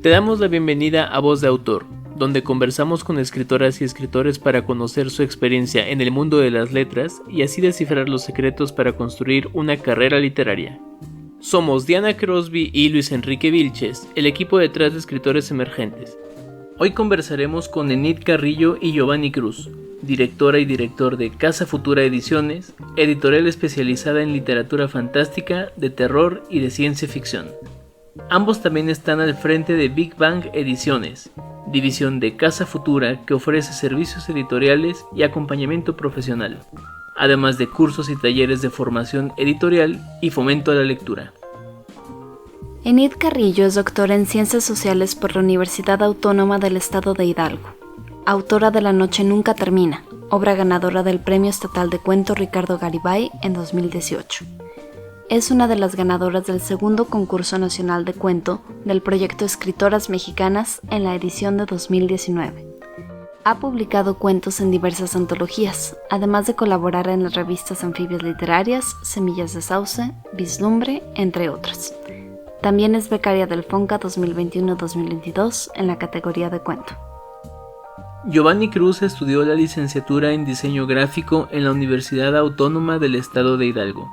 Te damos la bienvenida a Voz de Autor, donde conversamos con escritoras y escritores para conocer su experiencia en el mundo de las letras y así descifrar los secretos para construir una carrera literaria. Somos Diana Crosby y Luis Enrique Vilches, el equipo detrás de Escritores Emergentes. Hoy conversaremos con Enid Carrillo y Giovanni Cruz, directora y director de Casa Futura Ediciones, editorial especializada en literatura fantástica, de terror y de ciencia ficción. Ambos también están al frente de Big Bang Ediciones, división de Casa Futura que ofrece servicios editoriales y acompañamiento profesional, además de cursos y talleres de formación editorial y fomento a la lectura. Enid Carrillo es doctora en Ciencias Sociales por la Universidad Autónoma del Estado de Hidalgo, autora de La Noche Nunca Termina, obra ganadora del Premio Estatal de Cuento Ricardo Garibay en 2018. Es una de las ganadoras del segundo concurso nacional de cuento del proyecto Escritoras Mexicanas en la edición de 2019. Ha publicado cuentos en diversas antologías, además de colaborar en las revistas Anfibias Literarias, Semillas de Sauce, Vislumbre, entre otras. También es becaria del FONCA 2021-2022 en la categoría de cuento. Giovanni Cruz estudió la licenciatura en Diseño Gráfico en la Universidad Autónoma del Estado de Hidalgo.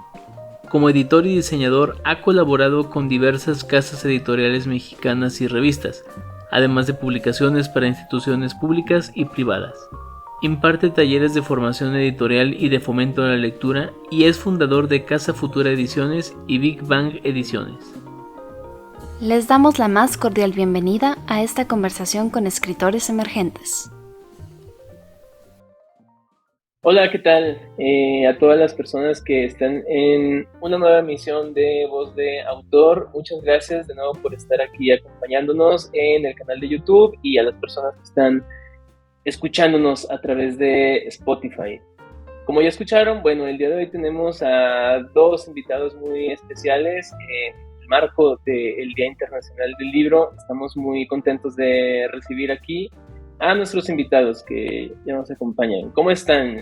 Como editor y diseñador ha colaborado con diversas casas editoriales mexicanas y revistas, además de publicaciones para instituciones públicas y privadas. Imparte talleres de formación editorial y de fomento a la lectura y es fundador de Casa Futura Ediciones y Big Bang Ediciones. Les damos la más cordial bienvenida a esta conversación con escritores emergentes. Hola, ¿qué tal? A todas las personas que están en una nueva emisión de Voz de Autor, muchas gracias de nuevo por estar aquí acompañándonos en el canal de YouTube y a las personas que están escuchándonos a través de Spotify. Como ya escucharon, bueno, el día de hoy tenemos a dos invitados muy especiales. En el marco del Día Internacional del Libro, estamos muy contentos de recibir aquí a nuestros invitados que ya nos acompañan. ¿Cómo están,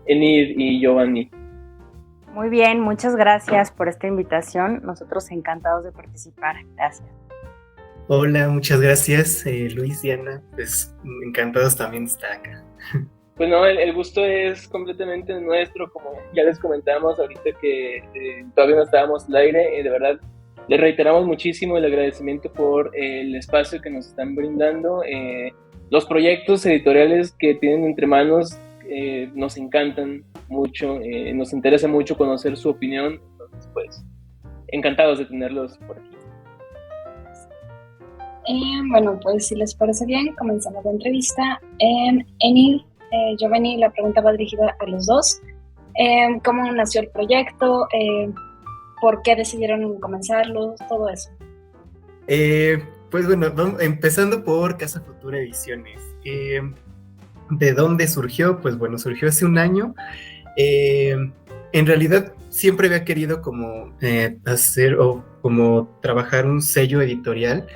Enid y Giovanni? Muy bien, muchas gracias por esta invitación. Nosotros encantados de participar. Gracias. Hola, muchas gracias, Luis, Diana. Pues encantados también de estar acá. Pues no, el gusto es completamente nuestro, como ya les comentábamos ahorita que todavía no estábamos al aire. De verdad, les reiteramos muchísimo el agradecimiento por el espacio que nos están brindando. Los proyectos editoriales que tienen entre manos nos encantan mucho, nos interesa mucho conocer su opinión, entonces pues encantados de tenerlos por aquí. Bueno, pues si les parece bien, comenzamos la entrevista. Enid, Giovanni, la pregunta va dirigida a los dos. ¿Cómo nació el proyecto? ¿Por qué decidieron comenzarlo? Todo eso. Pues bueno, empezando por Casa Futura Ediciones. ¿De dónde surgió? Pues bueno, surgió hace un año. En realidad siempre había querido como hacer o como trabajar un sello editorial,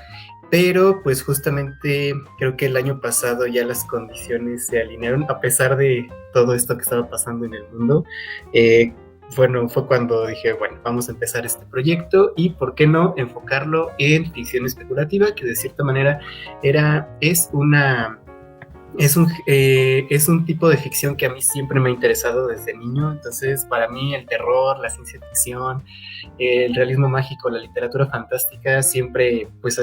pero pues justamente creo que el año pasado ya las condiciones se alinearon a pesar de todo esto que estaba pasando en el mundo. Bueno, fue cuando dije, bueno, vamos a empezar este proyecto y por qué no enfocarlo en ficción especulativa, que de cierta manera es un tipo de ficción que a mí siempre me ha interesado desde niño. Entonces, para mí el terror, la ciencia ficción, el realismo mágico, la literatura fantástica siempre pues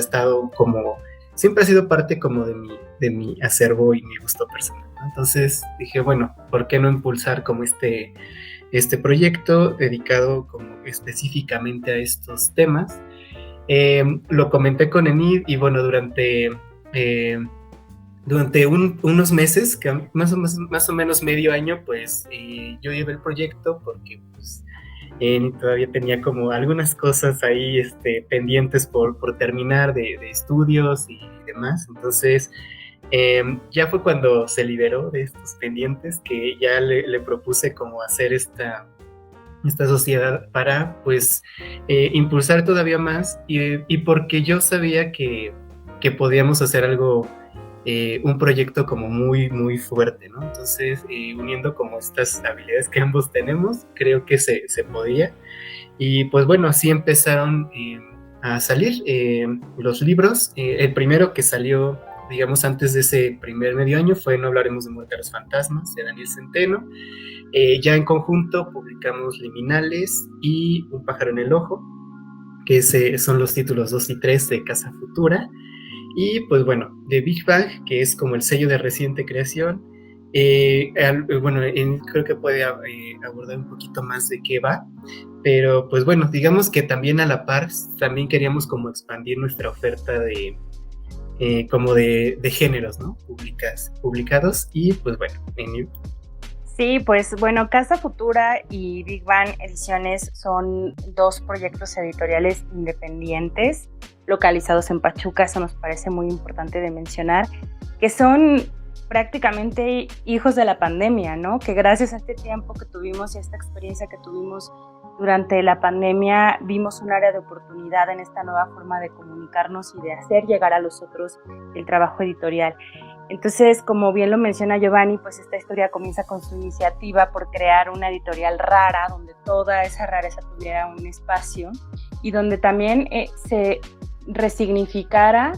siempre ha sido parte como de mi acervo y mi gusto personal, ¿no? Entonces dije, bueno, ¿por qué no impulsar como este proyecto dedicado como específicamente a estos temas? Lo comenté con Enid y bueno, durante unos meses, que más o menos medio año, pues yo llevé el proyecto porque pues todavía tenía como algunas cosas ahí pendientes por terminar de estudios y demás. Entonces ya fue cuando se liberó de estos pendientes que ya le propuse como hacer esta sociedad para pues impulsar todavía más y porque yo sabía que podíamos hacer algo, un proyecto como muy muy fuerte, ¿no? Entonces uniendo como estas habilidades que ambos tenemos, creo que se podía. Y pues bueno, así empezaron a salir los libros. El primero que salió, digamos, antes de ese primer medio año fue No hablaremos de muerte a los fantasmas, de Daniel Centeno. Ya en conjunto publicamos Liminales y Un pájaro en el ojo, que son los títulos 2 y 3 de Casa Futura. Y pues bueno, de Big Bang, que es como el sello de reciente creación. Bueno, creo que puede abordar un poquito más de qué va, pero pues bueno, digamos que también a la par, también queríamos como expandir nuestra oferta de como de géneros, ¿no? Publicados, y pues bueno, Sí, pues bueno, Casa Futura y Big Bang Ediciones son dos proyectos editoriales independientes localizados en Pachuca. Eso nos parece muy importante de mencionar, que son prácticamente hijos de la pandemia, ¿no? Que gracias a este tiempo que tuvimos y a esta experiencia que tuvimos durante la pandemia, vimos un área de oportunidad en esta nueva forma de comunicarnos y de hacer llegar a los otros el trabajo editorial. Entonces, como bien lo menciona Giovanni, pues esta historia comienza con su iniciativa por crear una editorial rara, donde toda esa rareza tuviera un espacio y donde también se resignificara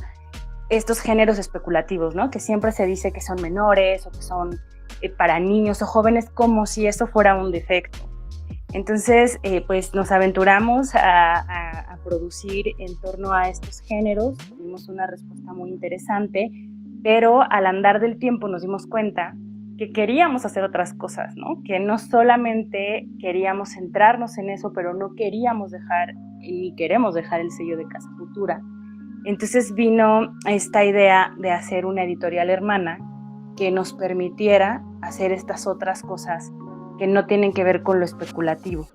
estos géneros especulativos, ¿no? Que siempre se dice que son menores o que son para niños o jóvenes, como si eso fuera un defecto. Entonces, pues nos aventuramos a producir en torno a estos géneros. Tuvimos una respuesta muy interesante, pero al andar del tiempo nos dimos cuenta que queríamos hacer otras cosas, ¿no? Que no solamente queríamos centrarnos en eso, pero no queríamos dejar, ni queremos dejar el sello de Casa Futura. Entonces vino esta idea de hacer una editorial hermana que nos permitiera hacer estas otras cosas que no tienen que ver con lo especulativo.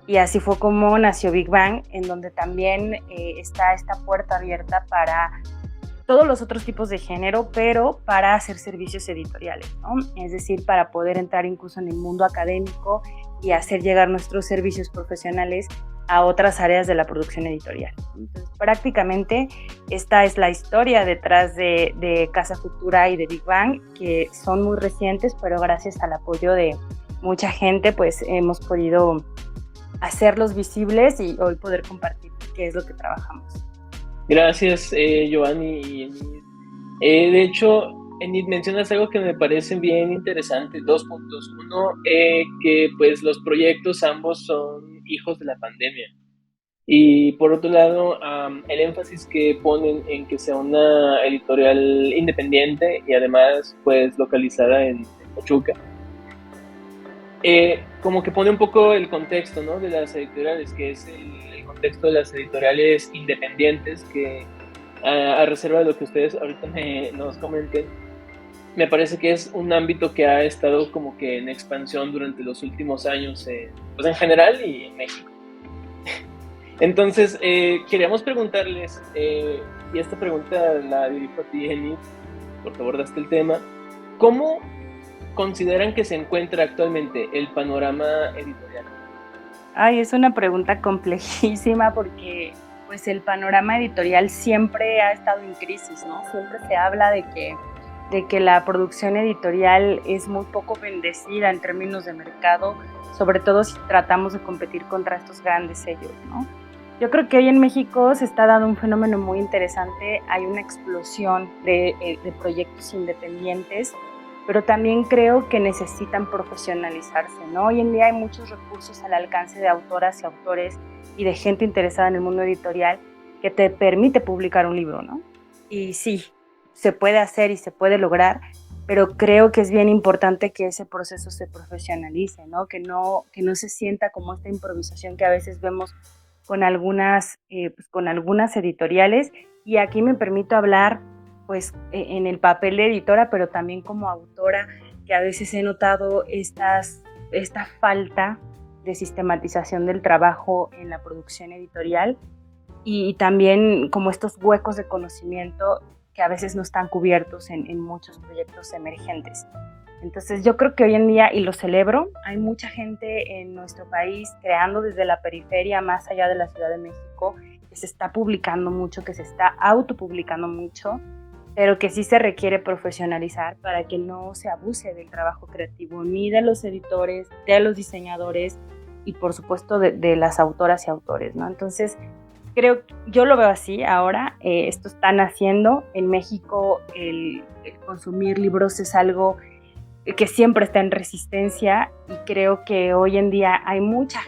Y así fue como nació Big Bang, en donde también está esta puerta abierta para todos los otros tipos de género, pero para hacer servicios editoriales, ¿no? Es decir, para poder entrar incluso en el mundo académico y hacer llegar nuestros servicios profesionales a otras áreas de la producción editorial. Entonces, prácticamente esta es la historia detrás de Casa Futura y de Big Bang, que son muy recientes, pero gracias al apoyo de mucha gente, pues hemos podido hacerlos visibles y hoy poder compartir qué es lo que trabajamos. Gracias, Giovanni y Enid. De hecho, Enid, mencionas algo que me parece bien interesante, 2 puntos. Uno, que pues los proyectos ambos son hijos de la pandemia. Y por otro lado, el énfasis que ponen en que sea una editorial independiente y además pues localizada en Pachuca. Como que pone un poco el contexto, ¿no? De las editoriales, que es el contexto de las editoriales independientes, que a reserva de lo que ustedes ahorita nos comenten, me parece que es un ámbito que ha estado como que en expansión durante los últimos años, pues en general y en México. Entonces, queríamos preguntarles, y esta pregunta la dirijo a ti, Enid, porque abordaste el tema, ¿cómo consideran que se encuentra actualmente el panorama editorial? Ay, es una pregunta complejísima porque pues el panorama editorial siempre ha estado en crisis, ¿no? Siempre se habla de que la producción editorial es muy poco bendecida en términos de mercado, sobre todo si tratamos de competir contra estos grandes sellos, ¿no? Yo creo que hoy en México se está dando un fenómeno muy interesante. Hay una explosión de proyectos independientes, pero también creo que necesitan profesionalizarse, ¿no? Hoy en día hay muchos recursos al alcance de autoras y autores y de gente interesada en el mundo editorial que te permite publicar un libro, ¿no? Y sí, se puede hacer y se puede lograr, pero creo que es bien importante que ese proceso se profesionalice, ¿no? Que no se sienta como esta improvisación que a veces vemos con algunas editoriales. Y aquí me permito hablar pues en el papel de editora, pero también como autora, que a veces he notado esta falta de sistematización del trabajo en la producción editorial y también como estos huecos de conocimiento que a veces no están cubiertos en muchos proyectos emergentes. Entonces yo creo que hoy en día, y lo celebro, hay mucha gente en nuestro país creando desde la periferia más allá de la Ciudad de México, que se está publicando mucho, que se está autopublicando mucho, pero que sí se requiere profesionalizar para que no se abuse del trabajo creativo, ni de los editores, de los diseñadores y por supuesto de las autoras y autores, ¿no? Entonces yo lo veo así ahora. Esto están haciendo. En México el consumir libros es algo que siempre está en resistencia, y creo que hoy en día hay mucha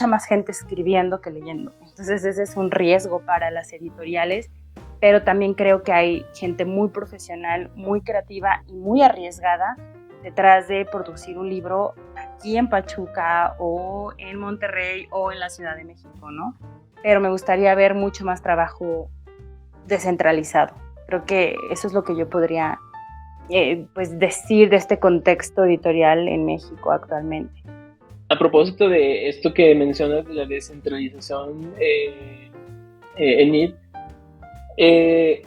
más gente escribiendo que leyendo. Entonces ese es un riesgo para las editoriales, pero también creo que hay gente muy profesional, muy creativa y muy arriesgada detrás de producir un libro aquí en Pachuca o en Monterrey o en la Ciudad de México, ¿no? Pero me gustaría ver mucho más trabajo descentralizado. Creo que eso es lo que yo podría pues decir de este contexto editorial en México actualmente. A propósito de esto que mencionas de la descentralización, Enid, ¿qué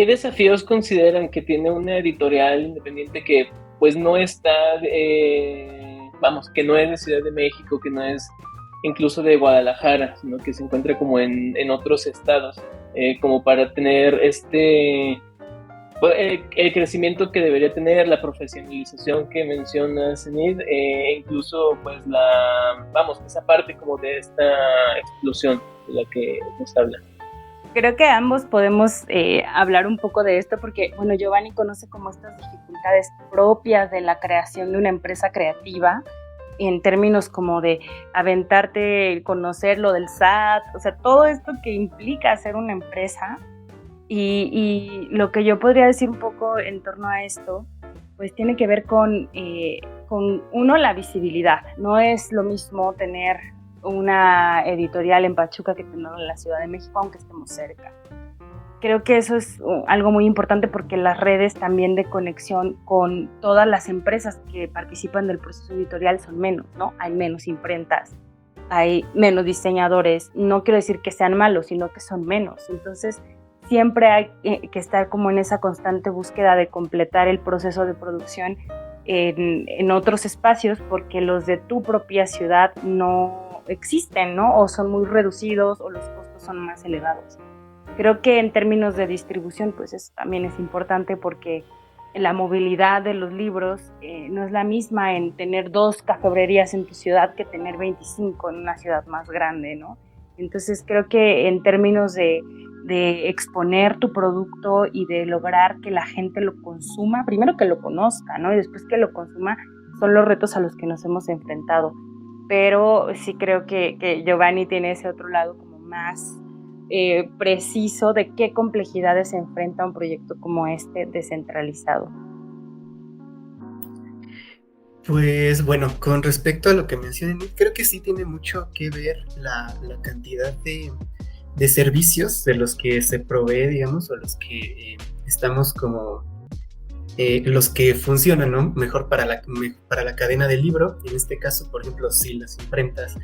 desafíos consideran que tiene una editorial independiente que pues no está, que no es de Ciudad de México, que no es incluso de Guadalajara, sino que se encuentra como en otros estados, como para tener el crecimiento que debería tener, la profesionalización que mencionas, Enid, incluso pues esa parte como de esta explosión de la que nos habla? Creo que ambos podemos hablar un poco de esto porque, bueno, Giovanni conoce como estas dificultades propias de la creación de una empresa creativa, en términos como de aventarte, conocer lo del SAT, o sea, todo esto que implica hacer una empresa. Y lo que yo podría decir un poco en torno a esto, pues tiene que ver con uno, la visibilidad. No es lo mismo tener una editorial en Pachuca que tenerla en la Ciudad de México, aunque estemos cerca. Creo que eso es algo muy importante porque las redes también de conexión con todas las empresas que participan del proceso editorial son menos, ¿no? Hay menos imprentas, hay menos diseñadores. No quiero decir que sean malos, sino que son menos. Entonces, siempre hay que estar como en esa constante búsqueda de completar el proceso de producción en otros espacios, porque los de tu propia ciudad no existen, ¿no? O son muy reducidos o los costos son más elevados. Creo que en términos de distribución, pues eso también es importante porque la movilidad de los libros no es la misma en tener 2 cafebrerías en tu ciudad que tener 25 en una ciudad más grande, ¿no? Entonces creo que en términos de exponer tu producto y de lograr que la gente lo consuma, primero que lo conozca, ¿no? Y después que lo consuma, son los retos a los que nos hemos enfrentado. Pero sí creo que Giovanni tiene ese otro lado como más preciso de qué complejidades se enfrenta un proyecto como este descentralizado. Pues bueno, con respecto a lo que mencioné, creo que sí tiene mucho que ver la cantidad de servicios de los que se provee, digamos, o los que estamos como los que funcionan, ¿no? Mejor para la cadena del libro. En este caso, por ejemplo, sí, las imprentas.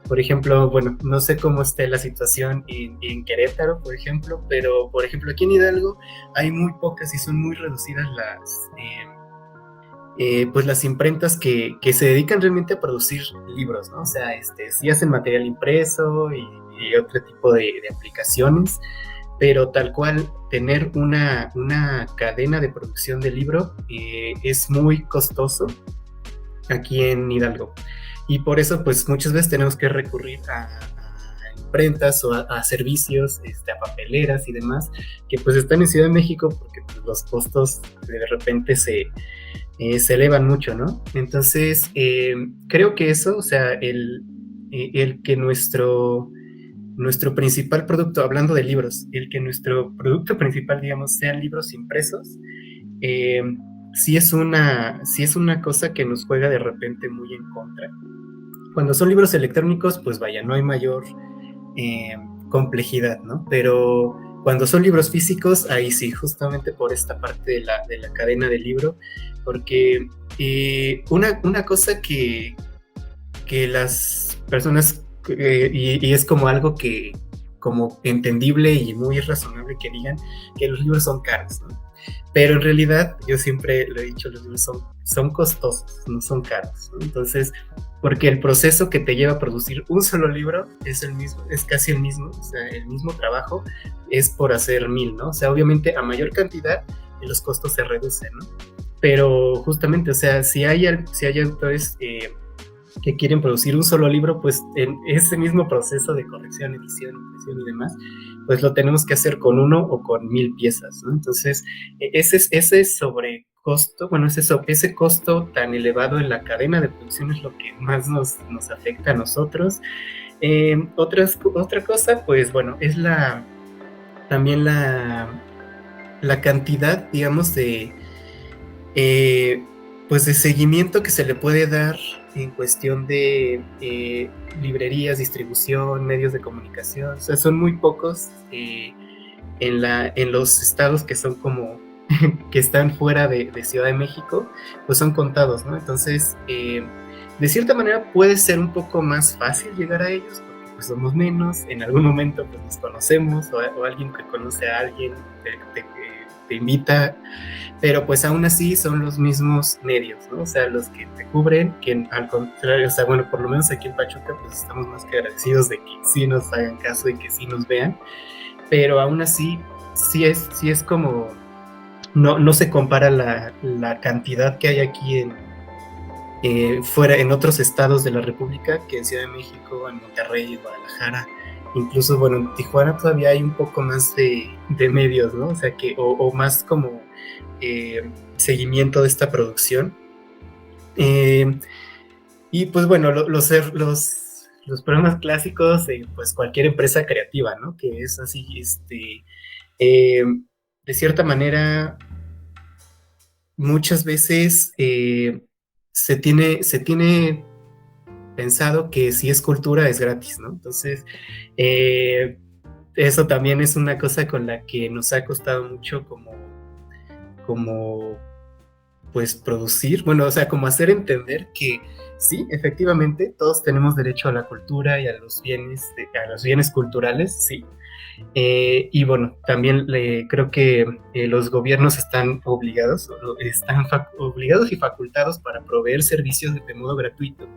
Por ejemplo, bueno, no sé cómo esté la situación en Querétaro, por ejemplo, pero por ejemplo aquí en Hidalgo hay muy pocas y son muy reducidas las imprentas que se dedican realmente a producir libros, ¿no? O sea, sí hacen material impreso y otro tipo de aplicaciones, pero tal cual tener una cadena de producción de libro es muy costoso aquí en Hidalgo. Y por eso, pues, muchas veces tenemos que recurrir a imprentas o a servicios, a papeleras y demás, que pues están en Ciudad de México porque pues, los costos de repente se elevan mucho, ¿no? Entonces, creo que eso, o sea, el que nuestro principal producto, hablando de libros, el que nuestro producto principal, digamos, sean libros impresos, sí es una cosa que nos juega de repente muy en contra. Cuando son libros electrónicos, pues vaya, no hay mayor complejidad, ¿no? Pero cuando son libros físicos, ahí sí, justamente por esta parte de la cadena del libro, porque una cosa que las personas, y es como algo que como entendible y muy razonable que digan que los libros son caros, ¿no? Pero en realidad, yo siempre lo he dicho, los libros son costosos, no son caros, ¿no? Entonces, porque el proceso que te lleva a producir un solo libro es el mismo, es casi el mismo, o sea, el mismo trabajo es por hacer 1000, ¿no? O sea, obviamente a mayor cantidad los costos se reducen, ¿no? Pero justamente, o sea, si hay autores que quieren producir un solo libro, pues en ese mismo proceso de corrección, edición, impresión y demás, pues lo tenemos que hacer con 1 o con 1000 piezas, ¿no? Entonces, ese sobrecosto, bueno, ese costo tan elevado en la cadena de producción es lo que más nos afecta a nosotros. Otra cosa, pues bueno, es también la cantidad, digamos, pues de seguimiento que se le puede dar en cuestión de librerías, distribución, medios de comunicación. O sea, son muy pocos en los estados que son como que están fuera de Ciudad de México, pues son contados, ¿no? Entonces, de cierta manera puede ser un poco más fácil llegar a ellos, porque pues somos menos, en algún momento pues nos conocemos, o alguien que conoce a alguien te invita, pero pues aún así son los mismos medios, ¿no? O sea, los que te cubren, que al contrario, o sea, bueno, por lo menos aquí en Pachuca pues estamos más que agradecidos de que sí nos hagan caso y que sí nos vean, pero aún así sí es como, no se compara la cantidad que hay aquí fuera en otros estados de la República, que en Ciudad de México, en Monterrey, Guadalajara, incluso, bueno, en Tijuana todavía hay un poco más de medios, ¿no? O sea, o más como seguimiento de esta producción. Y pues bueno, los programas clásicos de pues cualquier empresa creativa, ¿no? Que es así, de cierta manera, muchas veces se tiene pensado que si es cultura es gratis, ¿no? Entonces, eso también es una cosa con la que nos ha costado mucho como pues producir, bueno, o sea, como hacer entender que sí, efectivamente, todos tenemos derecho a la cultura y a los bienes culturales, sí. Y bueno, también creo que los gobiernos están obligados y facultados para proveer servicios de modo gratuito,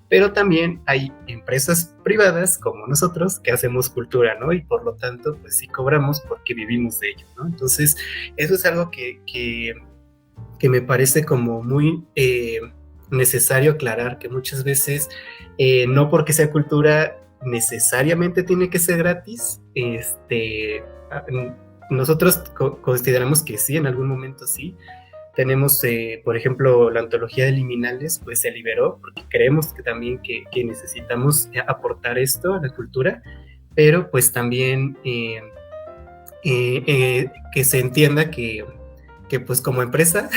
pero también hay empresas privadas como nosotros que hacemos cultura, ¿no? Y por lo tanto, pues sí cobramos porque vivimos de ello, ¿no? Entonces, eso es algo que me parece como muy necesario aclarar, que muchas veces no porque sea cultura necesariamente tiene que ser gratis. Nosotros consideramos que sí, en algún momento sí. Tenemos, por ejemplo, la antología de liminales, pues se liberó, porque creemos que también que necesitamos aportar esto a la cultura, pero pues también que se entienda que pues como empresa,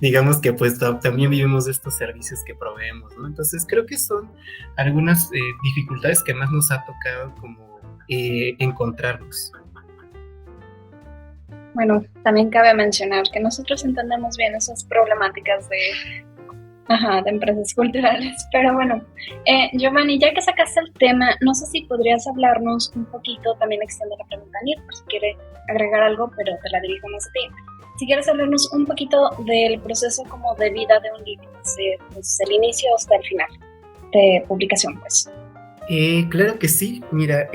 digamos que pues también vivimos de estos servicios que proveemos, ¿no? Entonces creo que son algunas dificultades que más nos ha tocado como encontrarnos. Bueno, también cabe mencionar que nosotros entendemos bien esas problemáticas de empresas culturales, pero bueno, Giovanni, ya que sacaste el tema, no sé si podrías hablarnos un poquito, también extiendo la pregunta a Nir, por si quiere agregar algo, pero te la dirijo más a ti. Si quieres hablarnos un poquito del proceso como de vida de un libro, desde el inicio hasta el final de publicación, pues. Claro que sí, mira,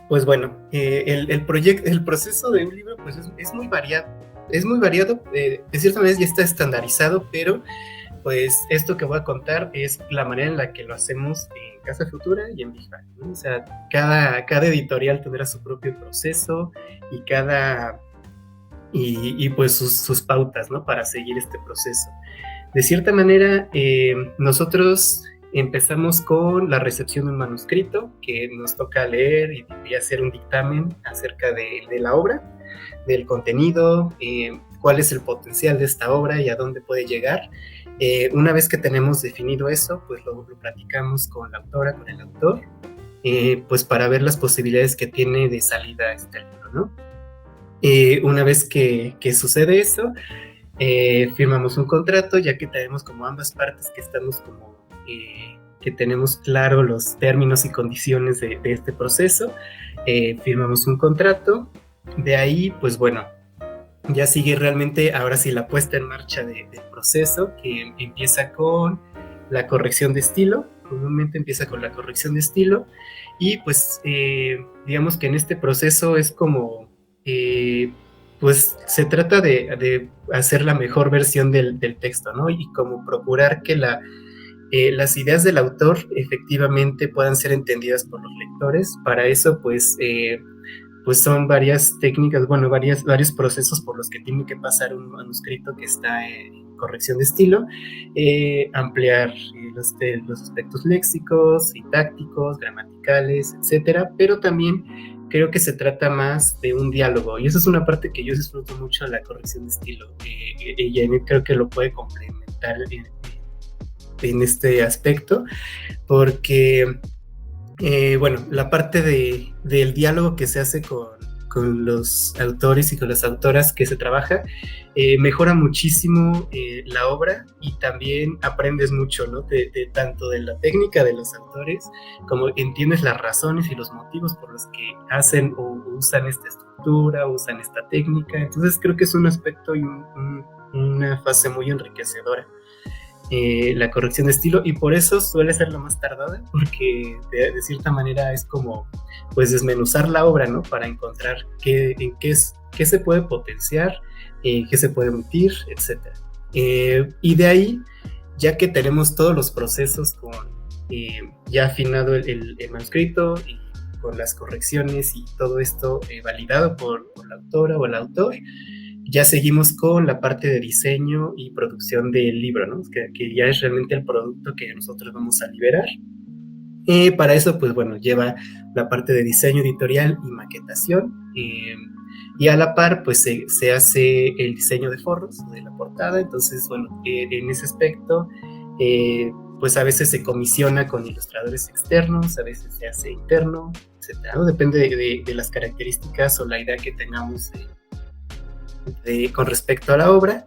pues bueno, el proceso de un libro pues es muy variado, de cierta manera ya está estandarizado, pero pues esto que voy a contar es la manera en la que lo hacemos en Casa Futura y en Big Bang, ¿no? O sea, cada editorial tendrá su propio proceso y pues sus pautas, ¿no? Para seguir este proceso. De cierta manera, nosotros empezamos con la recepción de un manuscrito que nos toca leer y hacer un dictamen acerca de la obra, del contenido, cuál es el potencial de esta obra y a dónde puede llegar. Una vez que tenemos definido eso, pues lo platicamos con la autora, con el autor, pues para ver las posibilidades que tiene de salida este libro, ¿no? Una vez que sucede eso, firmamos un contrato, ya que tenemos como ambas partes que estamos como que tenemos claro los términos y condiciones de este proceso, firmamos un contrato. De ahí, pues bueno, ya sigue realmente ahora sí la puesta en marcha del proceso, que empieza con la corrección de estilo. Comúnmente empieza con la corrección de estilo y pues digamos que en este proceso es como pues se trata de hacer la mejor versión del texto, ¿no? Y como procurar que las ideas del autor efectivamente puedan ser entendidas por los lectores. Para eso, pues son varias técnicas, bueno, varios procesos por los que tiene que pasar un manuscrito que está en corrección de estilo, ampliar los aspectos léxicos, sintácticos, gramaticales, etcétera, pero también creo que se trata más de un diálogo, y eso es una parte que yo disfruto mucho de la corrección de estilo, y Janet creo que lo puede complementar en este aspecto, porque bueno, la parte del diálogo que se hace con los autores y con las autoras que se trabaja, mejora muchísimo la obra, y también aprendes mucho, ¿no? Tanto de la técnica de los autores, como entiendes las razones y los motivos por los que hacen o usan esta estructura, usan esta técnica. Entonces creo que es un aspecto y una fase muy enriquecedora, la corrección de estilo, y por eso suele ser la más tardada, porque de cierta manera es como pues desmenuzar la obra, ¿no? Para encontrar qué se puede potenciar, qué se puede omitir, etc. Y de ahí, ya que tenemos todos los procesos ya afinado el manuscrito y con las correcciones y todo esto validado por la autora o el autor, ya seguimos con la parte de diseño y producción del libro, ¿no? Que ya es realmente el producto que nosotros vamos a liberar. Para eso, pues bueno, lleva la parte de diseño editorial y maquetación, y a la par, pues se hace el diseño de forros, de la portada. Entonces, bueno, en ese aspecto, pues a veces se comisiona con ilustradores externos, a veces se hace interno, etcétera, ¿no? Depende de las características o la idea que tengamos con respecto a la obra.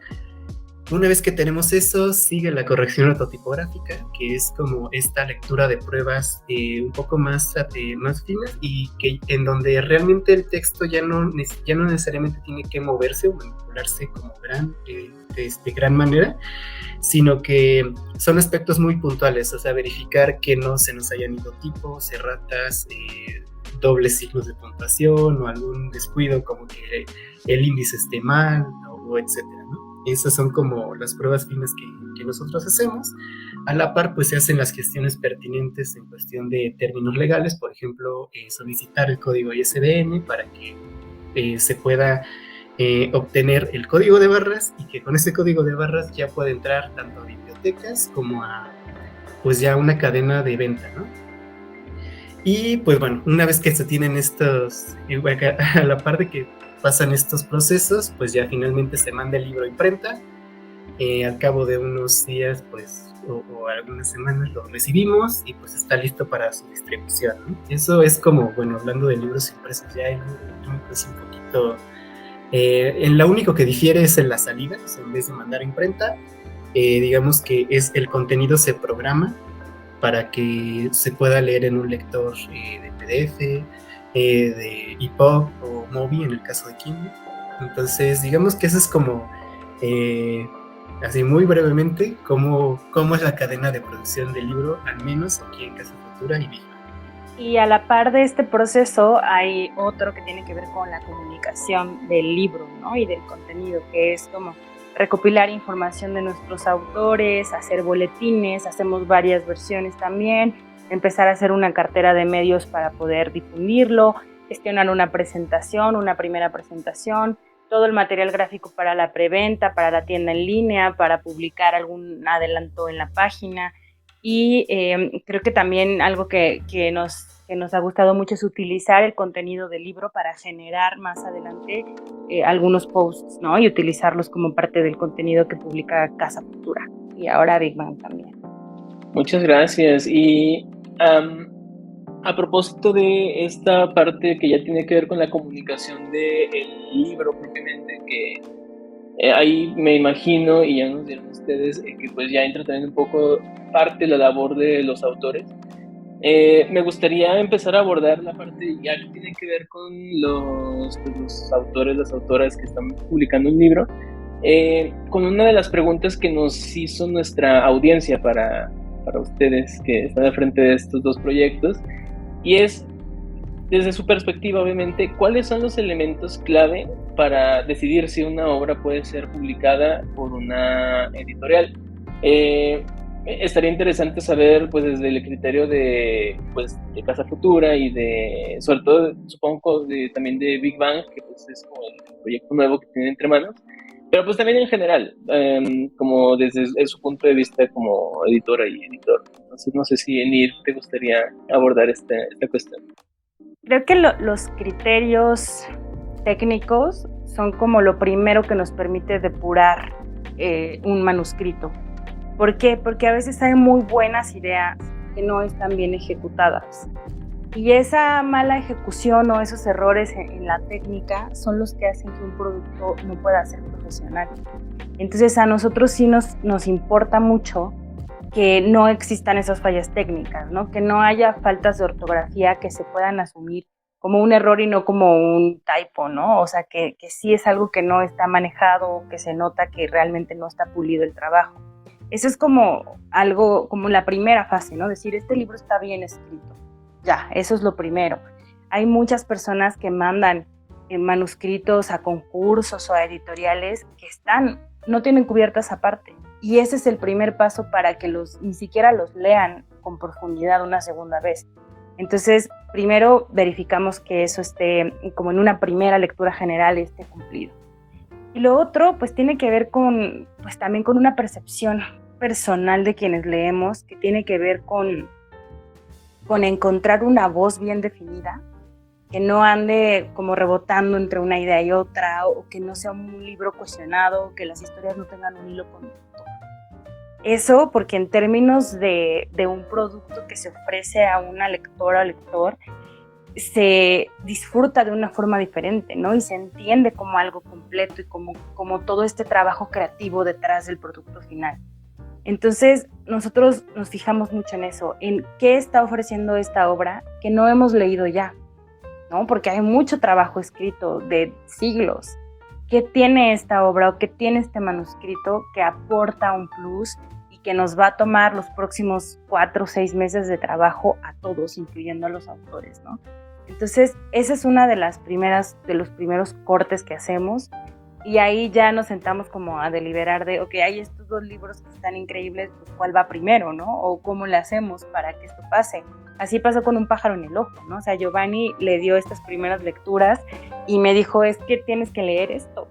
Una vez que tenemos eso, sigue la corrección ortotipográfica, que es como esta lectura de pruebas un poco más finas, y que en donde realmente el texto ya no necesariamente tiene que moverse o manipularse como de gran manera, sino que son aspectos muy puntuales, o sea, verificar que no se nos hayan ido tipos, erratas, dobles signos de puntuación, o algún descuido como que el índice esté mal, o etcétera, ¿no? Esas son como las pruebas finas que nosotros hacemos. A la par, pues se hacen las gestiones pertinentes en cuestión de términos legales, por ejemplo, solicitar el código ISBN para que se pueda obtener el código de barras, y que con ese código de barras ya puede entrar tanto a bibliotecas como a pues ya una cadena de venta, ¿no? Y pues bueno, una vez que se tienen estos, a la par de que pasan estos procesos, pues ya finalmente se manda el libro a imprenta. Al cabo de unos días, pues, o algunas semanas, lo recibimos y pues está listo para su distribución, ¿no? Eso es como, bueno, hablando de libros impresos, ya el electrónico es un poquito... lo único que difiere es en la salida, o sea, en vez de mandar a imprenta, digamos que el contenido se programa para que se pueda leer en un lector de PDF, de EPUB o MOBI en el caso de Kindle. Entonces, digamos que eso es como, así muy brevemente, cómo es la cadena de producción del libro, al menos aquí en Casa Futura y Vigma. Y a la par de este proceso hay otro que tiene que ver con la comunicación del libro, ¿no? Y del contenido, que es como recopilar información de nuestros autores, hacer boletines, hacemos varias versiones también, empezar a hacer una cartera de medios para poder difundirlo, gestionar una primera presentación, todo el material gráfico para la preventa, para la tienda en línea, para publicar algún adelanto en la página. Y creo que también algo que nos ha gustado mucho es utilizar el contenido del libro para generar más adelante algunos posts, ¿no? Y utilizarlos como parte del contenido que publica Casa Futura y ahora Big Bang también. Muchas gracias. Y a propósito de esta parte que ya tiene que ver con la comunicación del libro propiamente, que ahí me imagino, y ya nos dieron ustedes, que pues ya entra también un poco parte de la labor de los autores. Me gustaría empezar a abordar la parte ya que tiene que ver con los autores, las autoras que están publicando un libro, con una de las preguntas que nos hizo nuestra audiencia para ustedes que están al frente de estos dos proyectos, y es, desde su perspectiva obviamente, ¿cuáles son los elementos clave para decidir si una obra puede ser publicada por una editorial? estaría interesante saber, pues, desde el criterio de Casa Futura y sobre todo, supongo, también de Big Bang, que pues es como el proyecto nuevo que tienen entre manos, pero pues también en general, como desde su punto de vista como editora y editor. Entonces, no sé si Enid te gustaría abordar esta cuestión. Creo que los criterios técnicos son como lo primero que nos permite depurar un manuscrito. ¿Por qué? Porque a veces hay muy buenas ideas que no están bien ejecutadas. Y esa mala ejecución o esos errores en la técnica son los que hacen que un producto no pueda ser profesional. Entonces a nosotros sí nos importa mucho que no existan esas fallas técnicas, ¿no? Que no haya faltas de ortografía que se puedan asumir como un error y no como un typo, ¿no? O sea, que sí es algo que no está manejado, que se nota que realmente no está pulido el trabajo. Eso es como algo, como la primera fase, ¿no? Decir, este libro está bien escrito. Ya, eso es lo primero. Hay muchas personas que mandan manuscritos a concursos o a editoriales que no tienen cubierta esa parte. Y ese es el primer paso para que ni siquiera los lean con profundidad una segunda vez. Entonces, primero verificamos que eso esté, como en una primera lectura general, esté cumplido. Y lo otro, pues tiene que ver también con una percepción personal de quienes leemos, que tiene que ver con encontrar una voz bien definida, que no ande como rebotando entre una idea y otra, o que no sea un libro cuestionado, que las historias no tengan un hilo conductor. Eso porque en términos de un producto que se ofrece a una lectora o lector, se disfruta de una forma diferente, ¿no? Y se entiende como algo completo y como todo este trabajo creativo detrás del producto final. Entonces, nosotros nos fijamos mucho en eso, en qué está ofreciendo esta obra que no hemos leído ya, ¿no? Porque hay mucho trabajo escrito de siglos. ¿Qué tiene esta obra o qué tiene este manuscrito que aporta un plus y que nos va a tomar los próximos 4 o 6 meses de trabajo a todos, incluyendo a los autores, ¿no? Entonces, esa es una de los primeros cortes que hacemos, y ahí ya nos sentamos como a deliberar de, ok, hay estos 2 libros que están increíbles, pues ¿cuál va primero, no? O ¿cómo le hacemos para que esto pase? Así pasó con Un pájaro en el ojo, ¿no? O sea, Giovanni le dio estas primeras lecturas y me dijo, es que tienes que leer esto,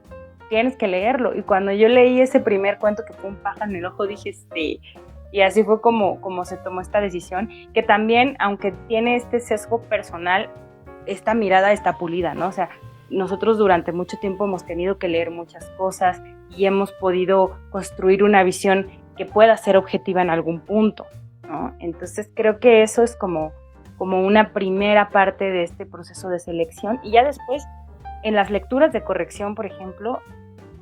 tienes que leerlo. Y cuando yo leí ese primer cuento que fue Un pájaro en el ojo, dije, sí. Y así fue como se tomó esta decisión, que también, aunque tiene este sesgo personal, esta mirada está pulida, ¿no? O sea, nosotros durante mucho tiempo hemos tenido que leer muchas cosas y hemos podido construir una visión que pueda ser objetiva en algún punto, ¿no? Entonces creo que eso es como una primera parte de este proceso de selección, y ya después en las lecturas de corrección, por ejemplo,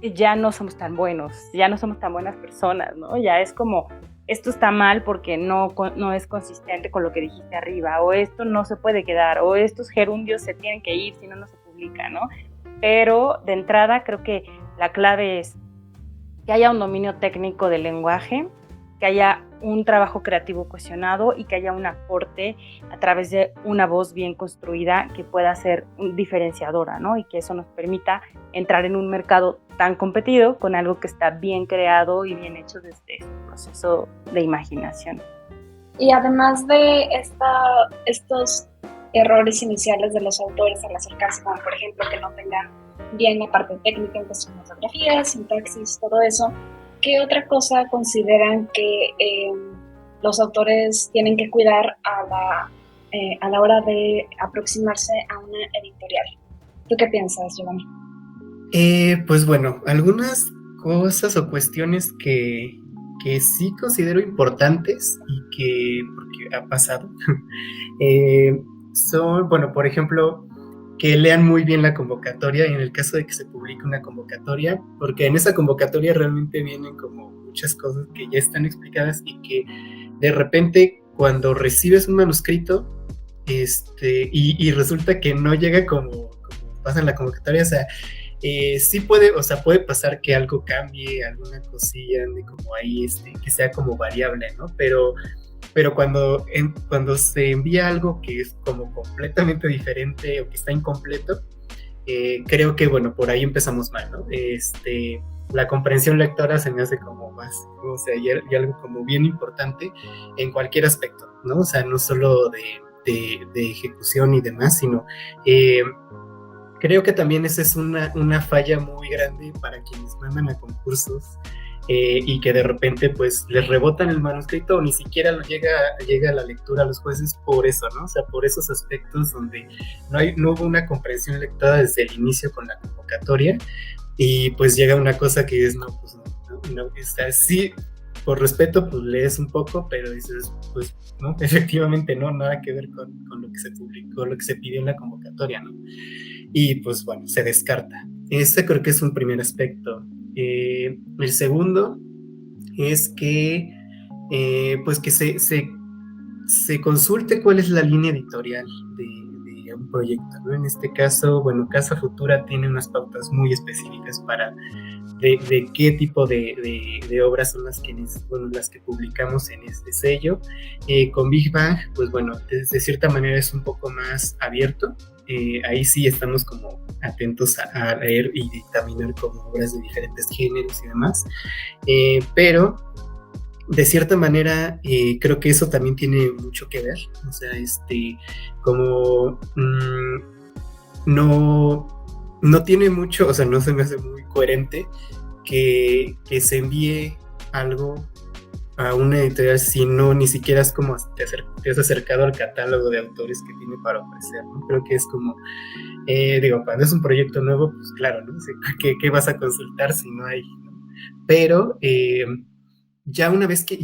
ya no somos tan buenos, ya no somos tan buenas personas, ¿no? Ya es como, esto está mal porque no es consistente con lo que dijiste arriba, o esto no se puede quedar, o estos gerundios se tienen que ir, si no, no se publica, ¿no? Pero de entrada creo que la clave es que haya un dominio técnico del lenguaje, que haya un trabajo creativo cuestionado y que haya un aporte a través de una voz bien construida que pueda ser diferenciadora, ¿no? Y que eso nos permita entrar en un mercado tan competido con algo que está bien creado y bien hecho desde este proceso de imaginación. Y además de estos errores iniciales de los autores al acercarse, como por ejemplo que no tengan bien la parte técnica en cuestión de ortografía, sintaxis, todo eso, ¿qué otra cosa consideran que los autores tienen que cuidar a la hora de aproximarse a una editorial? ¿Tú qué piensas, Giovanni? Pues bueno, algunas cosas o cuestiones que sí considero importantes y porque ha pasado, son, bueno, por ejemplo, que lean muy bien la convocatoria, en el caso de que se publique una convocatoria, porque en esa convocatoria realmente vienen como muchas cosas que ya están explicadas y que de repente cuando recibes un manuscrito y resulta que no llega como pasa en la convocatoria, o sea, sí puede pasar que algo cambie, alguna cosilla ande como ahí, que sea como variable, ¿no? Pero cuando se envía algo que es como completamente diferente o que está incompleto, creo que, bueno, por ahí empezamos mal, ¿no? la comprensión lectora se me hace como más, o sea, y algo como bien importante en cualquier aspecto, ¿no? O sea, no solo de ejecución y demás, sino creo que también esa es una falla muy grande para quienes mandan a concursos y que de repente pues les rebotan el manuscrito o ni siquiera llega a la lectura a los jueces por eso, ¿no? O sea, por esos aspectos donde no hubo una comprensión lectora desde el inicio con la convocatoria y pues llega una cosa que es, no, pues no, está así, por respeto pues lees un poco, pero dices, pues no, efectivamente no, nada que ver con lo que se publicó, lo que se pidió en la convocatoria, ¿no? Y pues bueno, se descarta. Este creo que es un primer aspecto. El segundo es que pues que se consulte cuál es la línea editorial de un proyecto, ¿no? En este caso, bueno, Casa Futura tiene unas pautas muy específicas para de qué tipo de obras son las que publicamos en este sello. Con Big Bang, pues bueno, de cierta manera es un poco más abierto. Ahí sí estamos como atentos a leer y dictaminar como obras de diferentes géneros y demás. Pero de cierta manera creo que eso también tiene mucho que ver. O sea, como no tiene mucho, o sea, no se me hace muy coherente que se envíe algo a una editorial si no ni siquiera es como te has acercado al catálogo de autores que tiene para ofrecer, ¿no? Creo que es como, cuando es un proyecto nuevo, pues claro, ¿no? ¿Qué vas a consultar si no hay? ¿No? Pero ya una vez que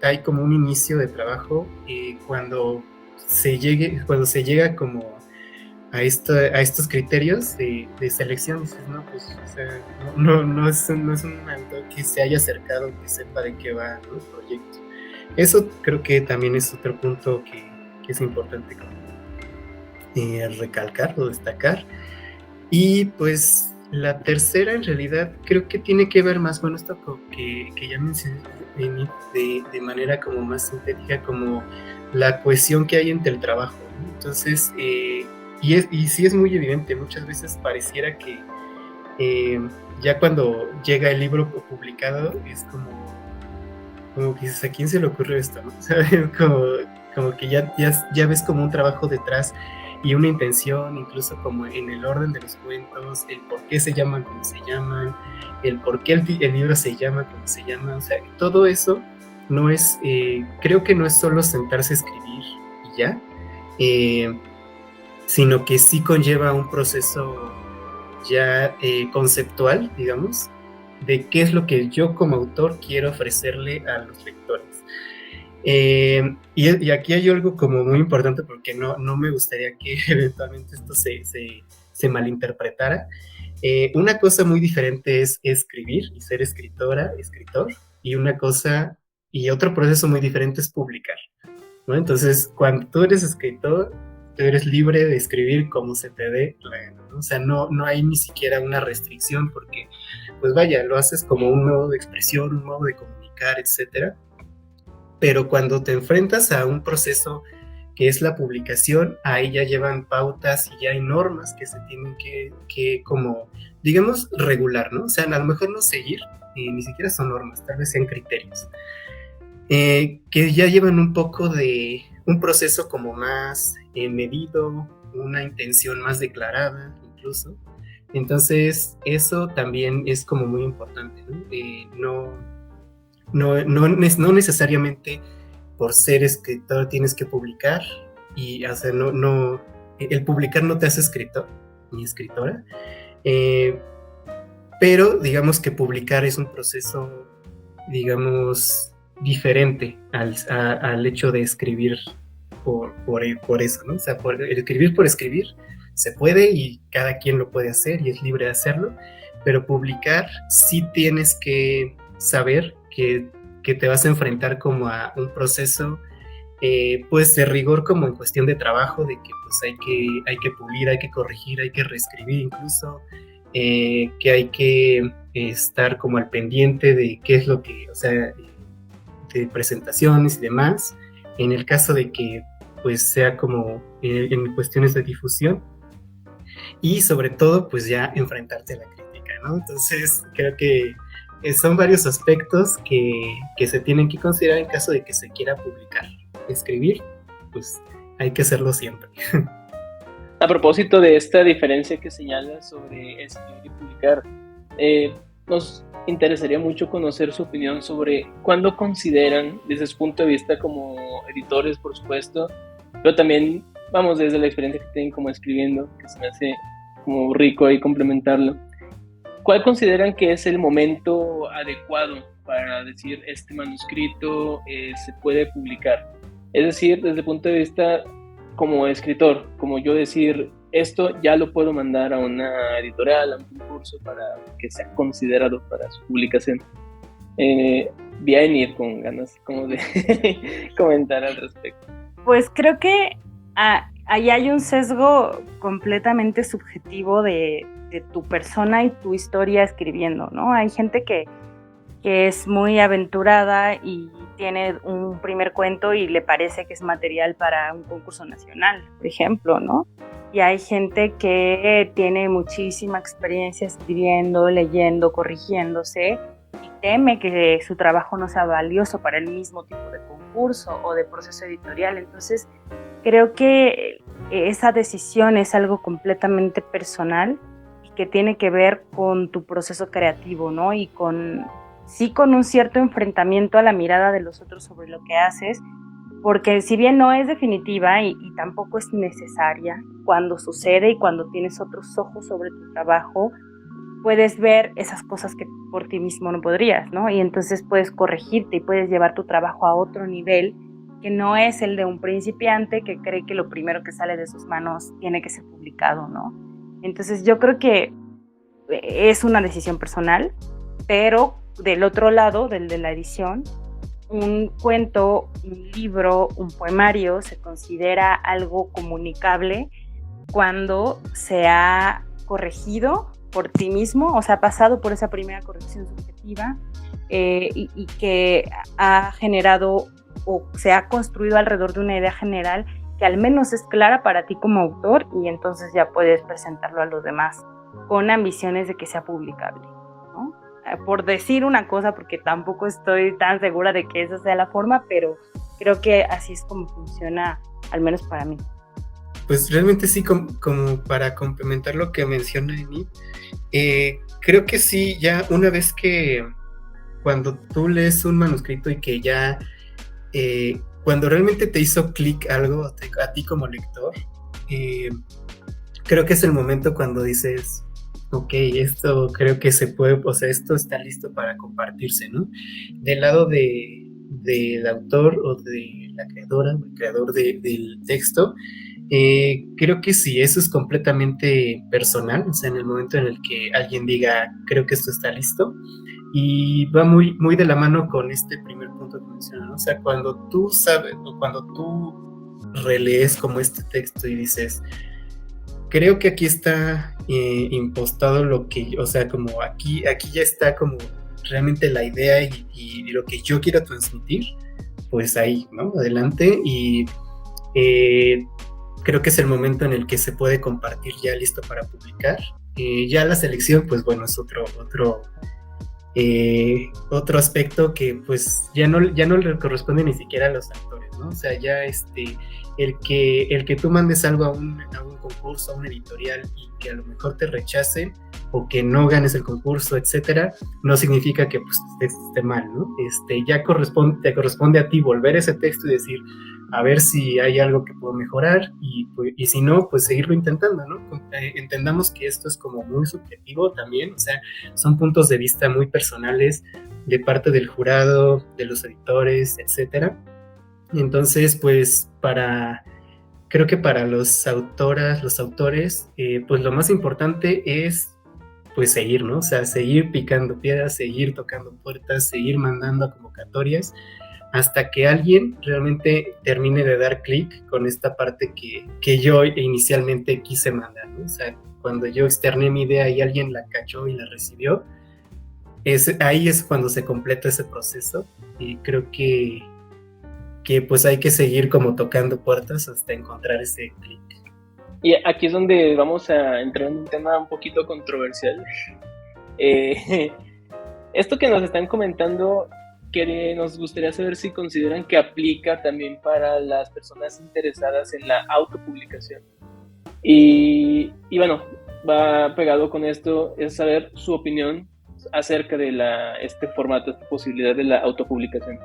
hay como un inicio de trabajo, cuando se llega como a estos criterios de selección, dices, no, pues, o sea, no es un autor que se haya acercado, que sepa de qué va, ¿no? El proyecto. Eso creo que también es otro punto que es importante recalcar o destacar. Y pues la tercera en realidad creo que tiene que ver más con esto que ya mencioné de manera como más sintética, como la cohesión que hay entre el trabajo, ¿no? Entonces, y sí es muy evidente, muchas veces pareciera que ya cuando llega el libro publicado es como que dices, ¿a quién se le ocurrió esto? ¿No? ¿Sabes? Como que ya ves como un trabajo detrás y una intención, incluso como en el orden de los cuentos, el por qué se llaman como se llaman, el por qué el libro se llama como se llama, o sea, todo eso no es, creo que no es solo sentarse a escribir y ya, sino que sí conlleva un proceso ya conceptual, digamos, de qué es lo que yo como autor quiero ofrecerle a los lectores. Y aquí hay algo como muy importante porque no me gustaría que eventualmente esto se malinterpretara. Una cosa muy diferente es escribir y ser escritor, y otro proceso muy diferente es publicar, ¿no? Entonces, cuando tú eres escritor, tú eres libre de escribir como se te dé la gana, ¿no? O sea, no hay ni siquiera una restricción porque, pues vaya, lo haces como un modo de expresión, un modo de comunicar, etcétera. Pero cuando te enfrentas a un proceso que es la publicación, ahí ya llevan pautas y ya hay normas que se tienen que como, digamos, regular, ¿no? O sea, a lo mejor no seguir, ni siquiera son normas, tal vez sean criterios, que ya llevan un poco de un proceso como más medido, una intención más declarada incluso. Entonces, eso también es como muy importante, ¿no? No necesariamente por ser escritor tienes que publicar, y o sea, el publicar no te hace escritor ni escritora, pero digamos que publicar es un proceso, digamos, diferente al hecho de escribir por eso, ¿no? O sea, escribir por escribir se puede y cada quien lo puede hacer y es libre de hacerlo, pero publicar sí tienes que saber que te vas a enfrentar como a un proceso pues de rigor, como en cuestión de trabajo, de que pues hay que pulir, hay que corregir, hay que reescribir incluso, que hay que estar como al pendiente de qué es lo que, o sea, de presentaciones y demás, en el caso de que pues sea como en cuestiones de difusión, y sobre todo pues ya enfrentarte a la crítica, técnica, ¿no? Entonces creo que son varios aspectos que se tienen que considerar en caso de que se quiera publicar. Escribir, pues hay que hacerlo siempre. A propósito de esta diferencia que señalas sobre escribir y publicar, nos interesaría mucho conocer su opinión sobre cuándo consideran, desde su punto de vista como editores, por supuesto, pero también, vamos, desde la experiencia que tienen como escribiendo, que se me hace como rico ahí complementarlo, ¿cuál consideran que es el momento adecuado para decir este manuscrito se puede publicar? Es decir, desde el punto de vista como escritor, como yo decir, esto ya lo puedo mandar a una editorial, a un concurso para que sea considerado para su publicación. Vi a Enid con ganas como de comentar al respecto. Pues creo que ahí hay un sesgo completamente subjetivo de tu persona y tu historia escribiendo, ¿no? Hay gente que es muy aventurada y tiene un primer cuento y le parece que es material para un concurso nacional, por ejemplo, ¿no? Y hay gente que tiene muchísima experiencia escribiendo, leyendo, corrigiéndose y teme que su trabajo no sea valioso para el mismo tipo de concurso o de proceso editorial. Entonces, creo que esa decisión es algo completamente personal y que tiene que ver con tu proceso creativo, ¿no? Y con un cierto enfrentamiento a la mirada de los otros sobre lo que haces, porque si bien no es definitiva y tampoco es necesaria, cuando sucede y cuando tienes otros ojos sobre tu trabajo, puedes ver esas cosas que por ti mismo no podrías, ¿no? Y entonces puedes corregirte y puedes llevar tu trabajo a otro nivel que no es el de un principiante que cree que lo primero que sale de sus manos tiene que ser publicado, ¿no? Entonces yo creo que es una decisión personal, pero del otro lado, del de la edición, un cuento, un libro, un poemario se considera algo comunicable cuando se ha corregido por ti mismo, o sea, ha pasado por esa primera corrección subjetiva y que ha generado o se ha construido alrededor de una idea general que al menos es clara para ti como autor, y entonces ya puedes presentarlo a los demás con ambiciones de que sea publicable, ¿no? Por decir una cosa, porque tampoco estoy tan segura de que esa sea la forma, pero creo que así es como funciona, al menos para mí. Pues realmente sí, como para complementar lo que menciona Enid, creo que sí, ya una vez que cuando tú lees un manuscrito y que ya, cuando realmente te hizo clic algo a ti como lector, creo que es el momento cuando dices, ok, esto creo que se puede, o sea, esto está listo para compartirse, ¿no? Del lado del autor o de la creadora, o el creador del texto, creo que sí, eso es completamente personal, o sea, en el momento en el que alguien diga, creo que esto está listo, y va muy, muy de la mano con este primer punto que mencioné, ¿no? O sea, cuando tú sabes, o cuando tú relees como este texto y dices, creo que aquí está impostado lo que, o sea, como aquí ya está como realmente la idea y lo que yo quiero transmitir, pues ahí, ¿no? Adelante, y creo que es el momento en el que se puede compartir ya listo para publicar. Ya la selección, pues bueno, es otro aspecto que pues ya no le corresponde ni siquiera a los actores, ¿no? O sea, ya el que tú mandes algo a un concurso, a una editorial, y que a lo mejor te rechacen o que no ganes el concurso, etcétera, no significa que pues esté mal, ¿no? Ya te corresponde a ti volver ese texto y decir, a ver si hay algo que puedo mejorar, y si no, pues seguirlo intentando, ¿no? Entendamos que esto es como muy subjetivo también, o sea, son puntos de vista muy personales de parte del jurado, de los editores, etcétera. Entonces, pues creo que para los autores, pues lo más importante es pues seguir, ¿no? O sea, seguir picando piedras, seguir tocando puertas, seguir mandando a convocatorias, hasta que alguien realmente termine de dar clic con esta parte que yo inicialmente quise mandar, ¿no? O sea, cuando yo externé mi idea y alguien la cachó y la recibió, ahí es cuando se completa ese proceso, y creo que pues hay que seguir como tocando puertas hasta encontrar ese clic. Y aquí es donde vamos a entrar en un tema un poquito controversial, Esto que nos están comentando, que nos gustaría saber si consideran que aplica también para las personas interesadas en la autopublicación. Y bueno, va pegado con esto, es saber su opinión acerca de este formato, esta posibilidad de la autopublicación.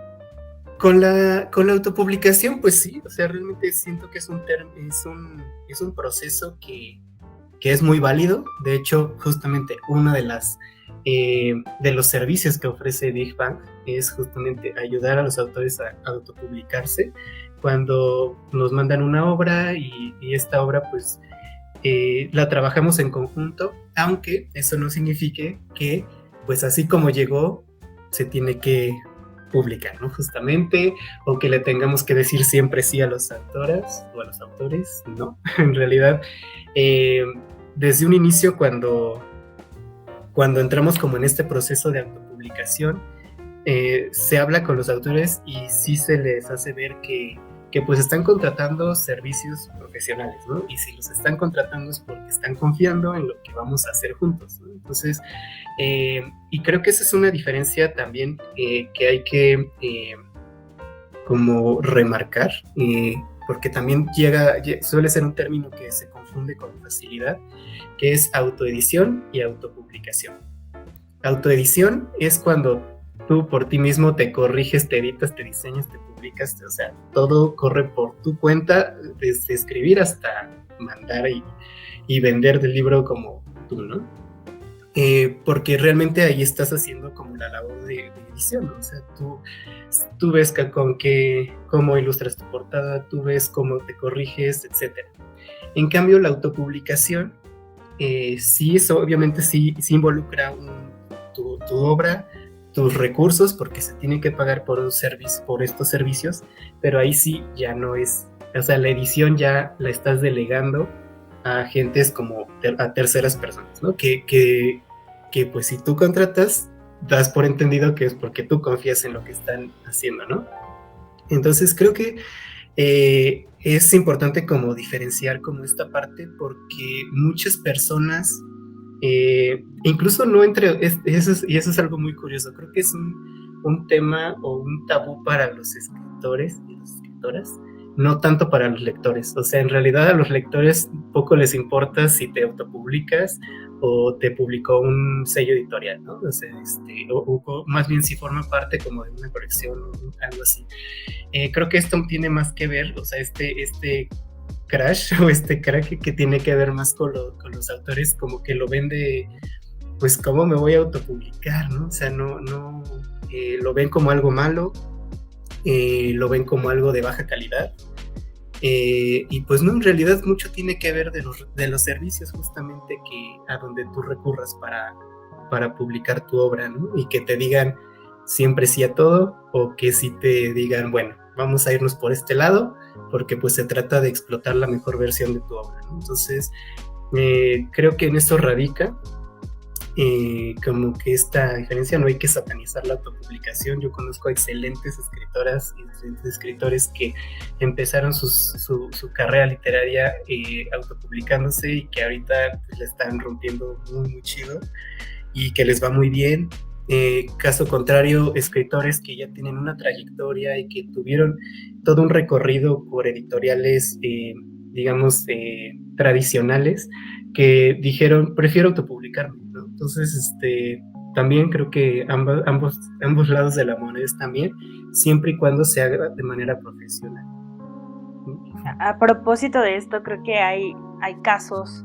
Con la autopublicación, pues sí, o sea, realmente siento que es un proceso que es muy válido. De hecho, justamente uno de los servicios que ofrece Big Bang es justamente ayudar a los autores a autopublicarse cuando nos mandan una obra y esta obra pues la trabajamos en conjunto, aunque eso no signifique que pues así como llegó se tiene que publicar, ¿no? Justamente, o que le tengamos que decir siempre sí a las autoras o a los autores, no. En realidad, desde un inicio, cuando entramos como en este proceso de autopublicación, se habla con los autores y sí se les hace ver que pues están contratando servicios profesionales, ¿no? Y si los están contratando es porque están confiando en lo que vamos a hacer juntos, ¿no? Entonces, y creo que esa es una diferencia también que hay que como remarcar, porque también suele ser un término que se confunde con facilidad, que es autoedición y autopublicación. Autoedición es cuando tú por ti mismo te corriges, te editas, te diseñas, te publicas, o sea, todo corre por tu cuenta, desde escribir hasta mandar y vender del libro como tú, ¿no? Porque realmente ahí estás haciendo como la labor de edición, ¿no? O sea, tú ves cómo ilustras tu portada, tú ves cómo te corriges, etc. En cambio, la autopublicación, sí, eso obviamente sí involucra tu obra, tus recursos, porque se tiene que pagar por estos servicios, pero ahí sí ya no es, o sea, la edición ya la estás delegando a agentes como a terceras personas, ¿no? Que pues si tú contratas, das por entendido que es porque tú confías en lo que están haciendo, ¿no? Entonces creo que es importante como diferenciar como esta parte, porque muchas personas incluso no eso es algo muy curioso. Creo que es un tema o un tabú para los escritores y las escritoras, no tanto para los lectores. O sea, en realidad a los lectores poco les importa si te autopublicas o te publicó un sello editorial, ¿no? O sea, o más bien si forma parte como de una colección o algo así. Creo que esto tiene más que ver, o sea, este crash o este crack que tiene que ver más con los autores, como que lo ven de, pues, ¿cómo me voy a autopublicar, no? O sea, no lo ven como algo malo, lo ven como algo de baja calidad, y pues no, en realidad mucho tiene que ver de los servicios justamente a donde tú recurras para publicar tu obra, ¿no? Y que te digan siempre sí a todo, o que sí te digan, bueno, vamos a irnos por este lado, porque pues se trata de explotar la mejor versión de tu obra, ¿no? Entonces, creo que en eso radica como que esta diferencia. No hay que satanizar la autopublicación. Yo conozco a excelentes escritoras y excelentes escritores que empezaron su carrera literaria autopublicándose y que ahorita pues, la están rompiendo muy, muy chido y que les va muy bien. Caso contrario, escritores que ya tienen una trayectoria y que tuvieron todo un recorrido por editoriales, digamos, tradicionales, que dijeron, prefiero autopublicarme, ¿no? Entonces, también creo que ambos lados de la moneda también, siempre y cuando se haga de manera profesional. A propósito de esto, creo que hay casos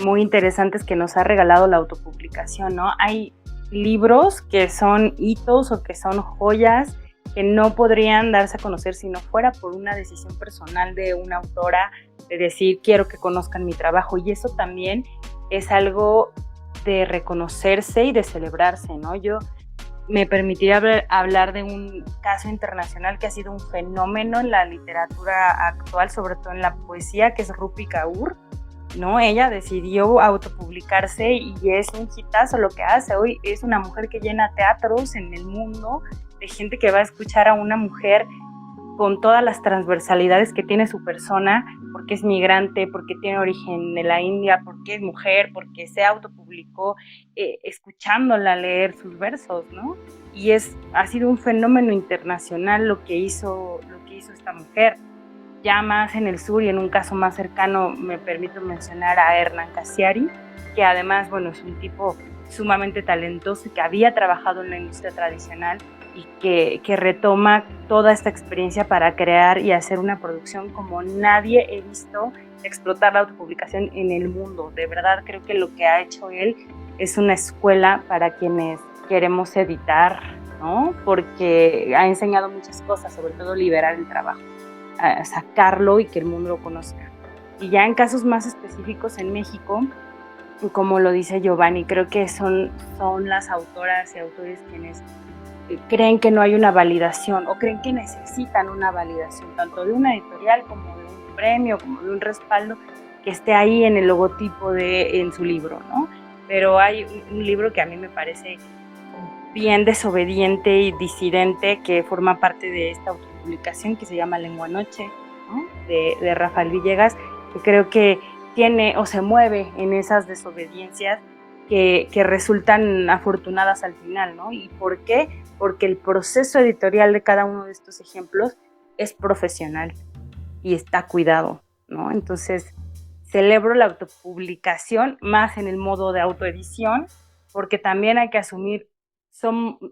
muy interesantes que nos ha regalado la autopublicación, ¿no? Hay libros que son hitos o que son joyas que no podrían darse a conocer si no fuera por una decisión personal de una autora de decir quiero que conozcan mi trabajo, y eso también es algo de reconocerse y de celebrarse, ¿no? Yo me permitiría hablar de un caso internacional que ha sido un fenómeno en la literatura actual, sobre todo en la poesía, que es Rupi Kaur, ¿no? Ella decidió autopublicarse y es un hitazo lo que hace. Hoy es una mujer que llena teatros en el mundo de gente que va a escuchar a una mujer con todas las transversalidades que tiene su persona, porque es migrante, porque tiene origen en la India, porque es mujer, porque se autopublicó, escuchándola leer sus versos, ¿no? Y ha sido un fenómeno internacional lo que hizo esta mujer. Ya más en el sur y en un caso más cercano me permito mencionar a Hernán Cassiari, que además, bueno, es un tipo sumamente talentoso y que había trabajado en la industria tradicional y que retoma toda esta experiencia para crear y hacer una producción como nadie he visto explotar la autopublicación en el mundo. De verdad creo que lo que ha hecho él es una escuela para quienes queremos editar, ¿no? Porque ha enseñado muchas cosas, sobre todo liberar el trabajo, a sacarlo y que el mundo lo conozca. Y ya en casos más específicos en México, como lo dice Giovanni, creo que son las autoras y autores quienes creen que no hay una validación o creen que necesitan una validación, tanto de una editorial como de un premio, como de un respaldo que esté ahí en el logotipo en su libro, ¿no? Pero hay un libro que a mí me parece bien desobediente y disidente, que forma parte de esta autopublicación que se llama Lengua Noche, ¿no? de Rafael Villegas, que creo que tiene o se mueve en esas desobediencias que resultan afortunadas al final, ¿no? ¿Y por qué? Porque el proceso editorial de cada uno de estos ejemplos es profesional y está cuidado, ¿no? Entonces, celebro la autopublicación más en el modo de autoedición, porque también hay que asumir,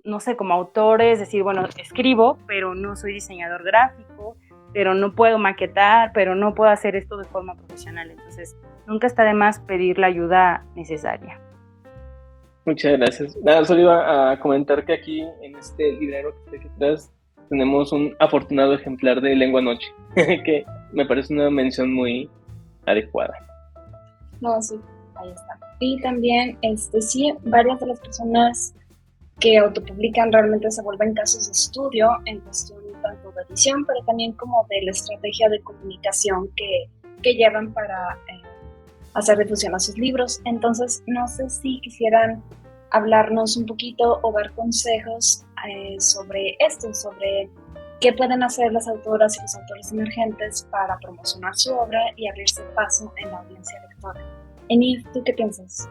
no sé, como autores, decir, bueno, escribo, pero no soy diseñador gráfico, pero no puedo maquetar, pero no puedo hacer esto de forma profesional. Entonces, nunca está de más pedir la ayuda necesaria. Muchas gracias. Nada, solo iba a comentar que aquí en este librero que está aquí atrás tenemos un afortunado ejemplar de Lengua Noche, que me parece una mención muy adecuada. No, sí, ahí está. Y también, sí, varias de las personas que autopublican realmente se vuelven casos de estudio en cuestión tanto de edición, pero también como de la estrategia de comunicación que llevan para hacer difusión a sus libros. Entonces, no sé si quisieran hablarnos un poquito o dar consejos sobre esto, sobre qué pueden hacer las autoras y los autores emergentes para promocionar su obra y abrirse paso en la audiencia lectora. Enid, ¿tú qué piensas?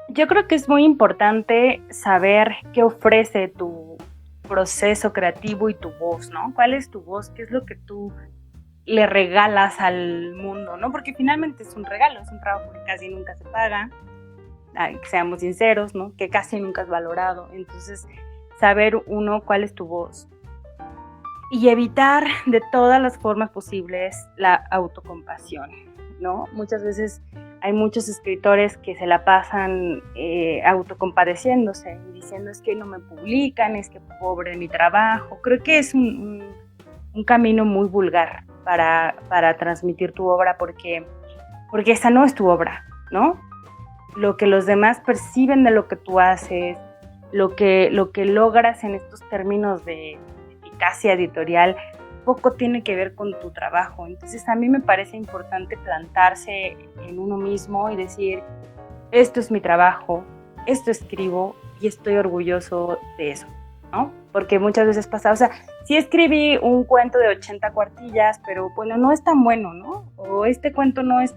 Yo creo que es muy importante saber qué ofrece tu proceso creativo y tu voz, ¿no? ¿Cuál es tu voz? ¿Qué es lo que tú le regalas al mundo, ¿no? Porque finalmente es un regalo, es un trabajo que casi nunca se paga, que seamos sinceros, ¿no? Que casi nunca es valorado. Entonces, saber uno cuál es tu voz y evitar de todas las formas posibles la autocompasión, ¿no? Muchas veces hay muchos escritores que se la pasan autocompadeciéndose y diciendo es que no me publican, es que pobre mi trabajo. Creo que es un camino muy vulgar para transmitir tu obra porque esa no es tu obra, ¿no? Lo que los demás perciben de lo que tú haces, lo que logras en estos términos de eficacia editorial, poco tiene que ver con tu trabajo. Entonces a mí me parece importante plantarse en uno mismo y decir, esto es mi trabajo, esto escribo y estoy orgulloso de eso, ¿no? Porque muchas veces pasa, o sea, sí escribí un cuento de 80 cuartillas, pero bueno, no es tan bueno, ¿no? O este cuento no es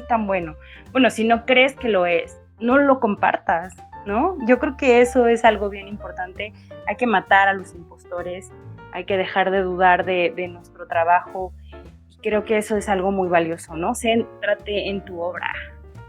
tan bueno. Bueno, si no crees que lo es, no lo compartas, ¿no? Yo creo que eso es algo bien importante. Hay que matar a los impostores, hay que dejar de dudar de nuestro trabajo. Y creo que eso es algo muy valioso, ¿no? Céntrate en tu obra.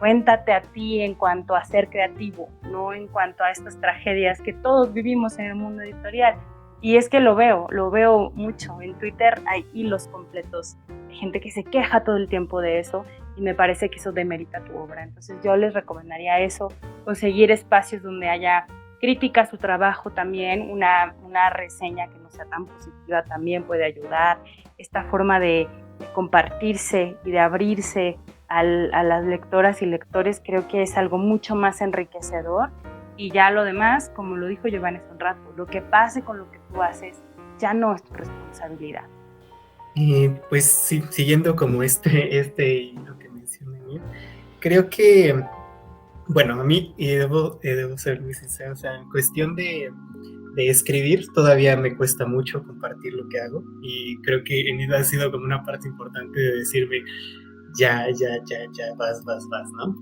Cuéntate a ti en cuanto a ser creativo, no en cuanto a estas tragedias que todos vivimos en el mundo editorial. Y es que lo veo mucho. En Twitter hay hilos completos de gente que se queja todo el tiempo de eso y me parece que eso demerita tu obra. Entonces yo les recomendaría eso, conseguir espacios donde haya crítica a su trabajo también, una reseña que no sea tan positiva también puede ayudar. Esta forma de compartirse y de abrirse a las lectoras y lectores creo que es algo mucho más enriquecedor. Y ya lo demás, como lo dijo Giovanni hace un rato, lo que pase con lo que tú haces ya no es tu responsabilidad. Pues sí, siguiendo como lo que mencioné, creo que, bueno, a mí, y debo ser muy sincero, o sea, en cuestión de de escribir, todavía me cuesta mucho compartir lo que hago, y creo que Enid ha sido como una parte importante de decirme, ya, vas, ¿no?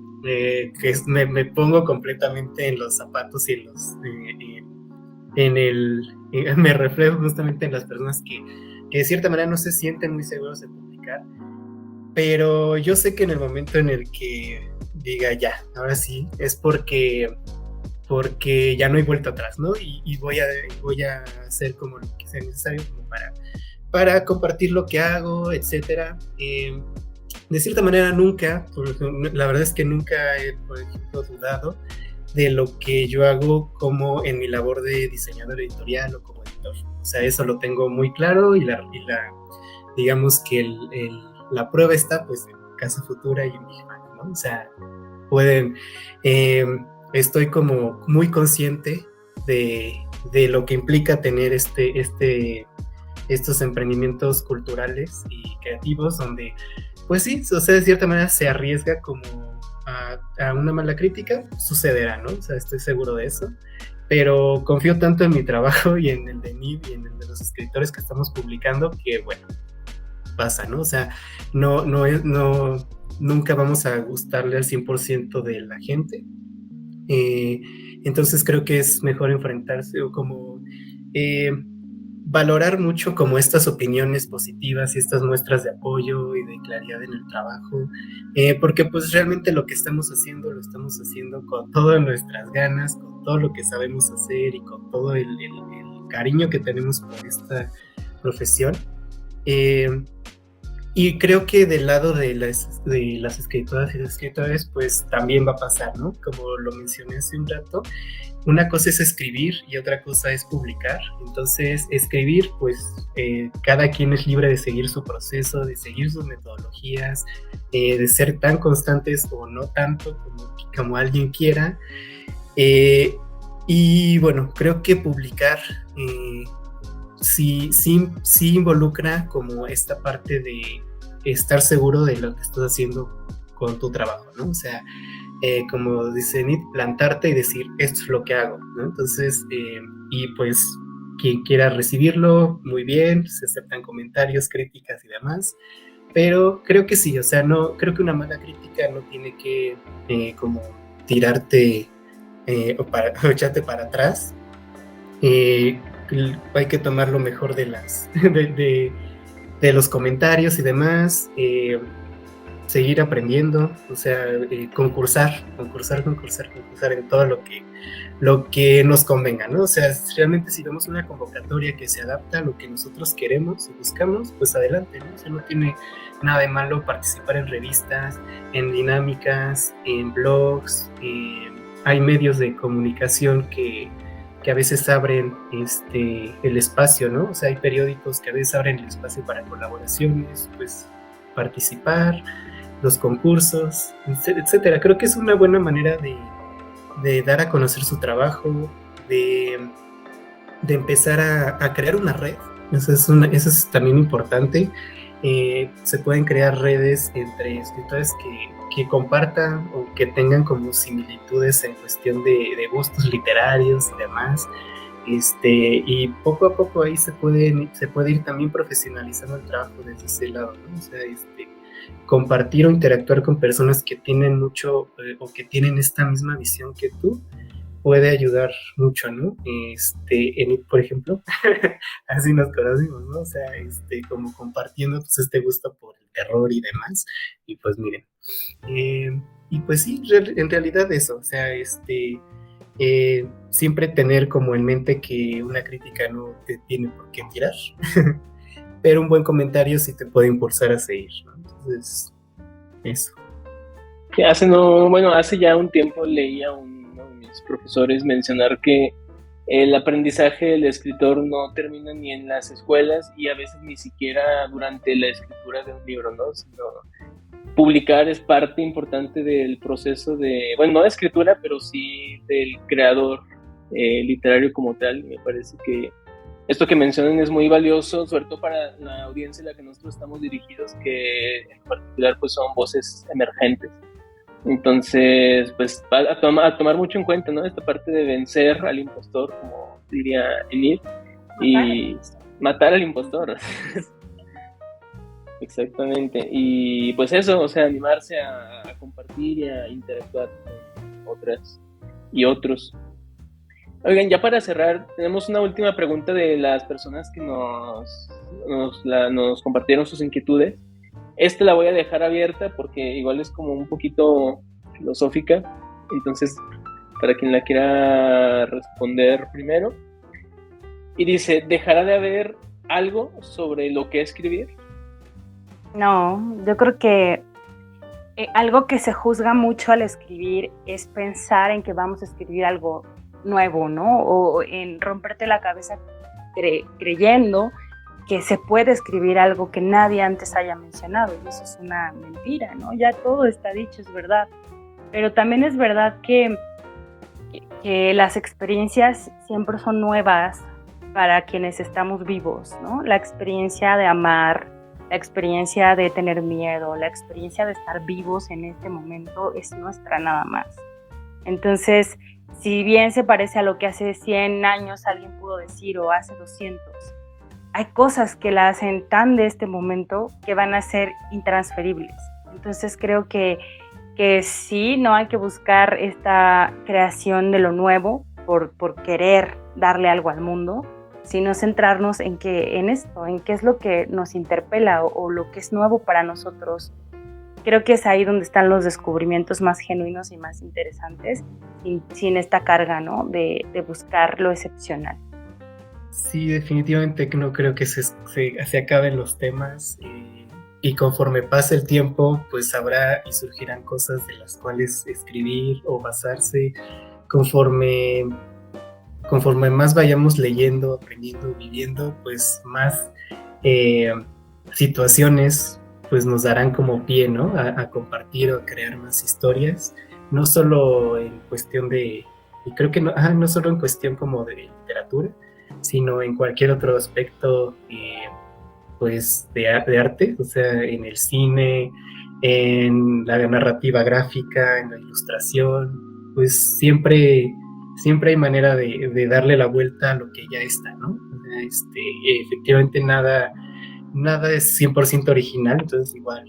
Me pongo completamente en los zapatos y me reflejo justamente en las personas que de cierta manera no se sienten muy seguros de publicar, pero yo sé que en el momento en el que diga ya, ahora sí, es porque ya no hay vuelta atrás, ¿no? Y voy a hacer como lo que sea necesario como para compartir lo que hago, etcétera. De cierta manera la verdad es que nunca he, por ejemplo, dudado de lo que yo hago como en mi labor de diseñador editorial o como editor. O sea, eso lo tengo muy claro, y digamos que la prueba está pues en Casa Futura y en Big Bang, ¿no? O sea, estoy como muy consciente de lo que implica tener estos emprendimientos culturales y creativos, donde pues sí, o sea, de cierta manera se arriesga como a una mala crítica, sucederá, ¿no? O sea, estoy seguro de eso, pero confío tanto en mi trabajo y en el de Nib y en el de los escritores que estamos publicando, que bueno, pasa, ¿no? O sea, nunca vamos a gustarle al 100% de la gente, entonces creo que es mejor enfrentarse o como valorar mucho como estas opiniones positivas y estas muestras de apoyo y de claridad en el trabajo, porque pues realmente lo estamos haciendo con todas nuestras ganas, con todo lo que sabemos hacer y con todo el cariño que tenemos por esta profesión. Y creo que del lado de las escritoras y los escritores, pues también va a pasar, ¿no? Como lo mencioné hace un rato, una cosa es escribir y otra cosa es publicar. Entonces, escribir, pues cada quien es libre de seguir su proceso, de seguir sus metodologías, de ser tan constantes o no tanto como alguien quiera. Y bueno, creo que publicar sí involucra como esta parte de estar seguro de lo que estás haciendo con tu trabajo, ¿no? O sea, como dice Nid, plantarte y decir, esto es lo que hago, ¿no? Entonces, y pues quien quiera recibirlo, muy bien, se aceptan comentarios, críticas y demás, pero creo que sí, o sea, no, creo que una mala crítica no tiene que como tirarte o echarte para atrás. Hay que tomar lo mejor de los comentarios y demás, seguir aprendiendo, o sea, concursar en todo lo que nos convenga, ¿no? O sea, realmente si vemos una convocatoria que se adapta a lo que nosotros queremos y buscamos, pues adelante, ¿no? O sea, no tiene nada de malo participar en revistas, en dinámicas, en blogs, hay medios de comunicación que a veces abren el espacio, ¿no? O sea, hay periódicos que a veces abren el espacio para colaboraciones, pues participar, los concursos, etcétera. Creo que es una buena manera de dar a conocer su trabajo, de empezar a crear una red. Eso es también importante. Se pueden crear redes entre escritores que compartan o que tengan como similitudes en cuestión de gustos literarios y demás, y poco a poco ahí se puede ir también profesionalizando el trabajo desde ese lado, ¿no? O sea, compartir o interactuar con personas que tienen mucho o que tienen esta misma visión que tú puede ayudar mucho, ¿no? Por ejemplo, así nos conocimos, ¿no? O sea, como compartiendo pues este gusto por el terror y demás, y pues miren, y pues sí, en realidad eso, o sea, siempre tener como en mente que una crítica no te tiene por qué tirar, pero un buen comentario sí te puede impulsar a seguir, ¿no? Entonces, eso. Hace ya un tiempo leía uno de mis profesores mencionar que el aprendizaje del escritor no termina ni en las escuelas y a veces ni siquiera durante la escritura de un libro, ¿no? Sino publicar es parte importante del proceso no de escritura, pero sí del creador literario como tal. Me parece que esto que mencionan es muy valioso, sobre todo para la audiencia a la que nosotros estamos dirigidos, que en particular pues son voces emergentes. Entonces, pues a tomar mucho en cuenta, ¿no? Esta parte de vencer al impostor, como diría Enid, y matar al impostor. Exactamente. Y pues eso, o sea, animarse a compartir y a interactuar con otras y otros. Oigan, ya para cerrar, tenemos una última pregunta de las personas que nos compartieron sus inquietudes. Esta la voy a dejar abierta porque igual es como un poquito filosófica. Entonces, para quien la quiera responder primero. Y dice, ¿dejará de haber algo sobre lo que escribir? No, yo creo que algo que se juzga mucho al escribir es pensar en que vamos a escribir algo nuevo, ¿no? O en romperte la cabeza creyendo que se puede escribir algo que nadie antes haya mencionado, y eso es una mentira, ¿no? Ya todo está dicho, es verdad. Pero también es verdad que las experiencias siempre son nuevas para quienes estamos vivos, ¿no? La experiencia de amar, la experiencia de tener miedo, la experiencia de estar vivos en este momento es nuestra nada más. Entonces, si bien se parece a lo que hace 100 años alguien pudo decir o hace 200, hay cosas que la hacen tan de este momento que van a ser intransferibles. Entonces creo que sí, no hay que buscar esta creación de lo nuevo por querer darle algo al mundo, sino centrarnos en qué es lo que nos interpela o lo que es nuevo para nosotros. Creo que es ahí donde están los descubrimientos más genuinos y más interesantes, sin esta carga, ¿no? de buscar lo excepcional. Sí, definitivamente no creo que se acaben los temas y conforme pase el tiempo, pues habrá y surgirán cosas de las cuales escribir o basarse conforme más vayamos leyendo, aprendiendo, viviendo, pues más situaciones pues nos darán como pie, ¿no? A compartir o a crear más historias, no solo en cuestión de, y creo que no solo en cuestión como de literatura, sino en cualquier otro aspecto pues de arte, o sea, en el cine, en la narrativa gráfica, en la ilustración, pues siempre hay manera de darle la vuelta a lo que ya está, ¿no? Efectivamente nada es 100% original, entonces igual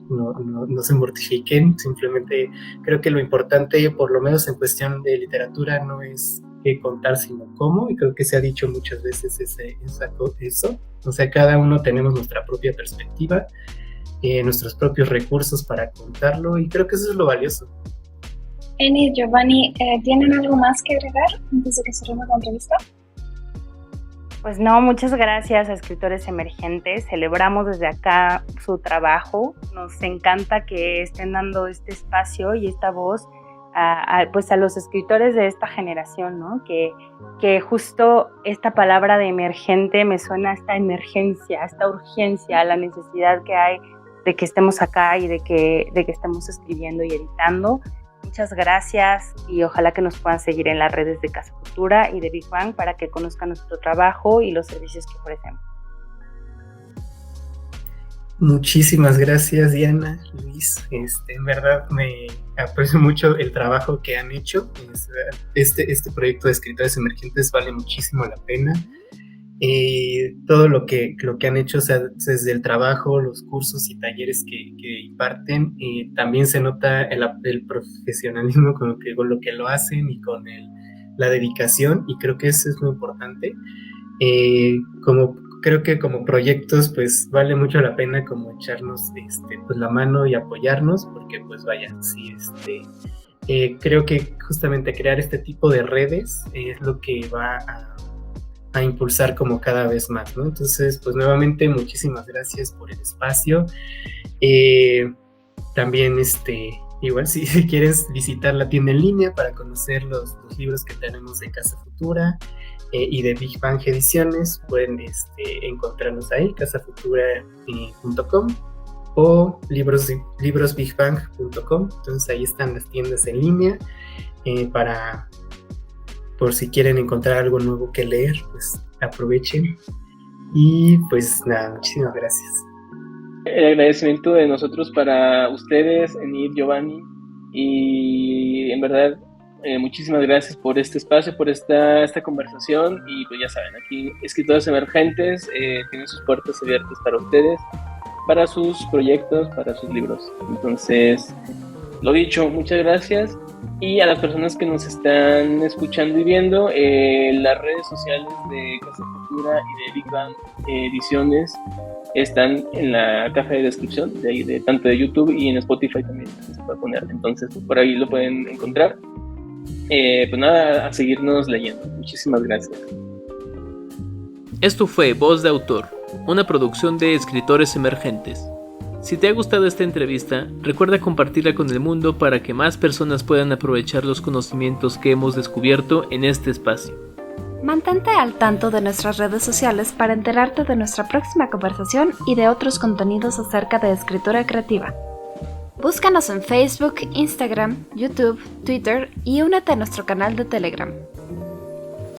no se mortifiquen, simplemente creo que lo importante, por lo menos en cuestión de literatura, no es qué contar, sino cómo, y creo que se ha dicho muchas veces eso, o sea, cada uno tenemos nuestra propia perspectiva, nuestros propios recursos para contarlo, y creo que eso es lo valioso. Enid, Giovanni, ¿tienen algo más que agregar antes de que cerremos la entrevista? Pues no, muchas gracias a Escritores Emergentes. Celebramos desde acá su trabajo. Nos encanta que estén dando este espacio y esta voz pues a los escritores de esta generación, ¿no? Que justo esta palabra de emergente me suena a esta emergencia, a esta urgencia, a la necesidad que hay de que estemos acá y de que estemos escribiendo y editando. Muchas gracias y ojalá que nos puedan seguir en las redes de Casa Futura y de Big Bang para que conozcan nuestro trabajo y los servicios que ofrecemos. Muchísimas gracias, Diana, Luis. En verdad me aprecio mucho el trabajo que han hecho. Este proyecto de Escritores Emergentes vale muchísimo la pena. Todo lo que han hecho, o sea, desde el trabajo, los cursos y talleres que imparten, también se nota el profesionalismo con lo que lo hacen y con la dedicación, y creo que eso es muy importante. Creo que como proyectos pues vale mucho la pena como echarnos pues la mano y apoyarnos, porque pues vaya, sí, creo que justamente crear este tipo de redes es lo que va a impulsar como cada vez más, ¿no? Entonces, pues nuevamente muchísimas gracias por el espacio. También igual si quieres visitar la tienda en línea para conocer los libros que tenemos de Casa Futura y de Big Bang Ediciones, pueden encontrarnos ahí, casafutura.com o librosbigbang.com. Entonces ahí están las tiendas en línea por si quieren encontrar algo nuevo que leer, pues aprovechen. Y pues nada, muchísimas gracias. El agradecimiento de nosotros para ustedes, Enid, Giovanni, Y en verdad, muchísimas gracias por este espacio, por esta conversación. Y pues ya saben, aquí Escritores Emergentes tienen sus puertas abiertas para ustedes, para sus proyectos, para sus libros. Entonces, lo dicho, muchas gracias. Y a las personas que nos están escuchando y viendo, las redes sociales de Casa Futura y de Big Bang Ediciones están en la caja de descripción, tanto de YouTube y en Spotify también se puede poner. Entonces, por ahí lo pueden encontrar. Pues nada, a seguirnos leyendo. Muchísimas gracias. Esto fue Voz de Autor, una producción de Escritores Emergentes. Si te ha gustado esta entrevista, recuerda compartirla con el mundo para que más personas puedan aprovechar los conocimientos que hemos descubierto en este espacio. Mantente al tanto de nuestras redes sociales para enterarte de nuestra próxima conversación y de otros contenidos acerca de escritura creativa. Búscanos en Facebook, Instagram, YouTube, Twitter y únete a nuestro canal de Telegram.